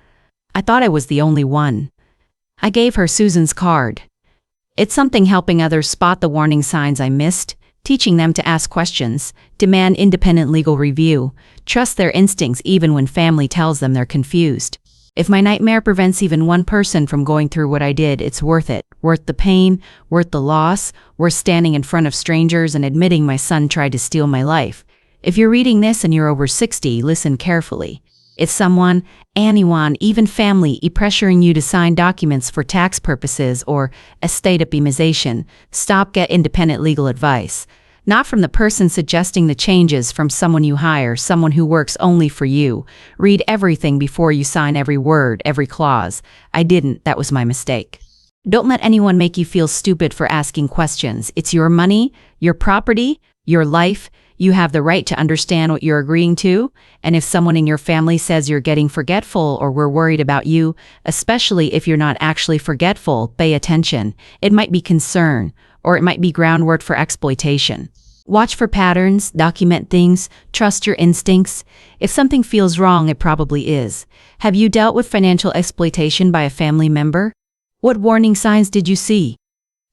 I thought I was the only one. I gave her Susan's card. It's something helping others spot the warning signs I missed, teaching them to ask questions, demand independent legal review, trust their instincts even when family tells them they're confused. If my nightmare prevents even one person from going through what I did, it's worth it. Worth the pain, worth the loss, worth standing in front of strangers and admitting my son tried to steal my life. If you're reading this and you're over 60, listen carefully. If someone, anyone, even family, pressuring you to sign documents for tax purposes or estate optimization, stop. Get independent legal advice. Not from the person suggesting the changes, from someone you hire, someone who works only for you. Read everything before you sign every word, every clause. I didn't, that was my mistake. Don't let anyone make you feel stupid for asking questions. It's your money, your property, your life. You have the right to understand what you're agreeing to, and if someone in your family says you're getting forgetful or we're worried about you, especially if you're not actually forgetful, pay attention. It might be concern, or it might be groundwork for exploitation. Watch for patterns, document things, trust your instincts. If something feels wrong, it probably is. Have you dealt with financial exploitation by a family member? What warning signs did you see?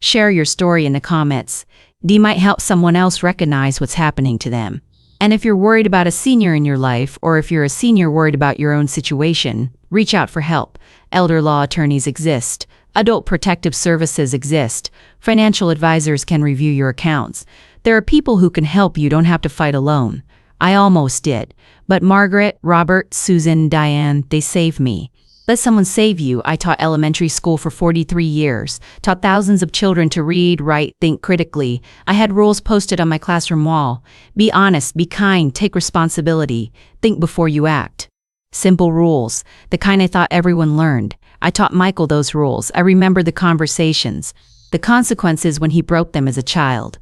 Share your story in the comments. They might help someone else recognize what's happening to them. And if you're worried about a senior in your life, or if you're a senior worried about your own situation, reach out for help. Elder law attorneys exist. Adult protective services exist. Financial advisors can review your accounts. There are people who can help you. Don't have to fight alone. I almost did. But Margaret, Robert, Susan, Diane, they saved me. Let someone save you. I taught elementary school for 43 years, taught thousands of children to read, write, think critically. I had rules posted on my classroom wall. Be honest, be kind, take responsibility, think before you act. Simple rules, the kind I thought everyone learned. I taught Michael those rules. I remember the conversations, the consequences when he broke them as a child.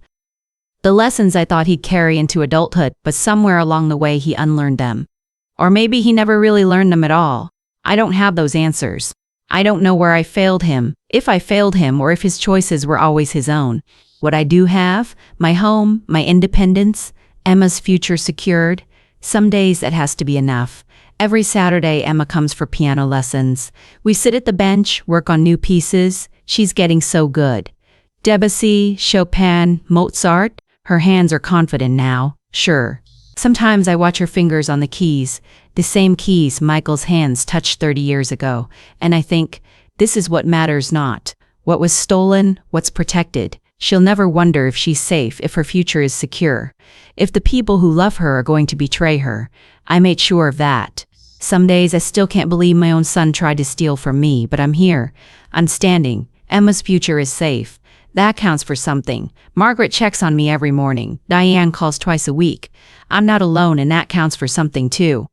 The lessons I thought he'd carry into adulthood, but somewhere along the way he unlearned them. Or maybe he never really learned them at all. I don't have those answers. I don't know where I failed him, if I failed him, or if his choices were always his own. What I do have, my home, my independence, Emma's future secured. Some days that has to be enough. Every Saturday, Emma comes for piano lessons. We sit at the bench, work on new pieces. She's getting so good. Debussy, Chopin, Mozart. Her hands are confident now, sure. Sometimes I watch her fingers on the keys, the same keys Michael's hands touched 30 years ago, and I think, this is what matters, not what was stolen, what's protected. She'll never wonder if she's safe, if her future is secure, if the people who love her are going to betray her. I made sure of that. Some days I still can't believe my own son tried to steal from me, but I'm here. I'm standing. Emma's future is safe. That counts for something. Margaret checks on me every morning. Diane calls twice a week. I'm not alone, and that counts for something too.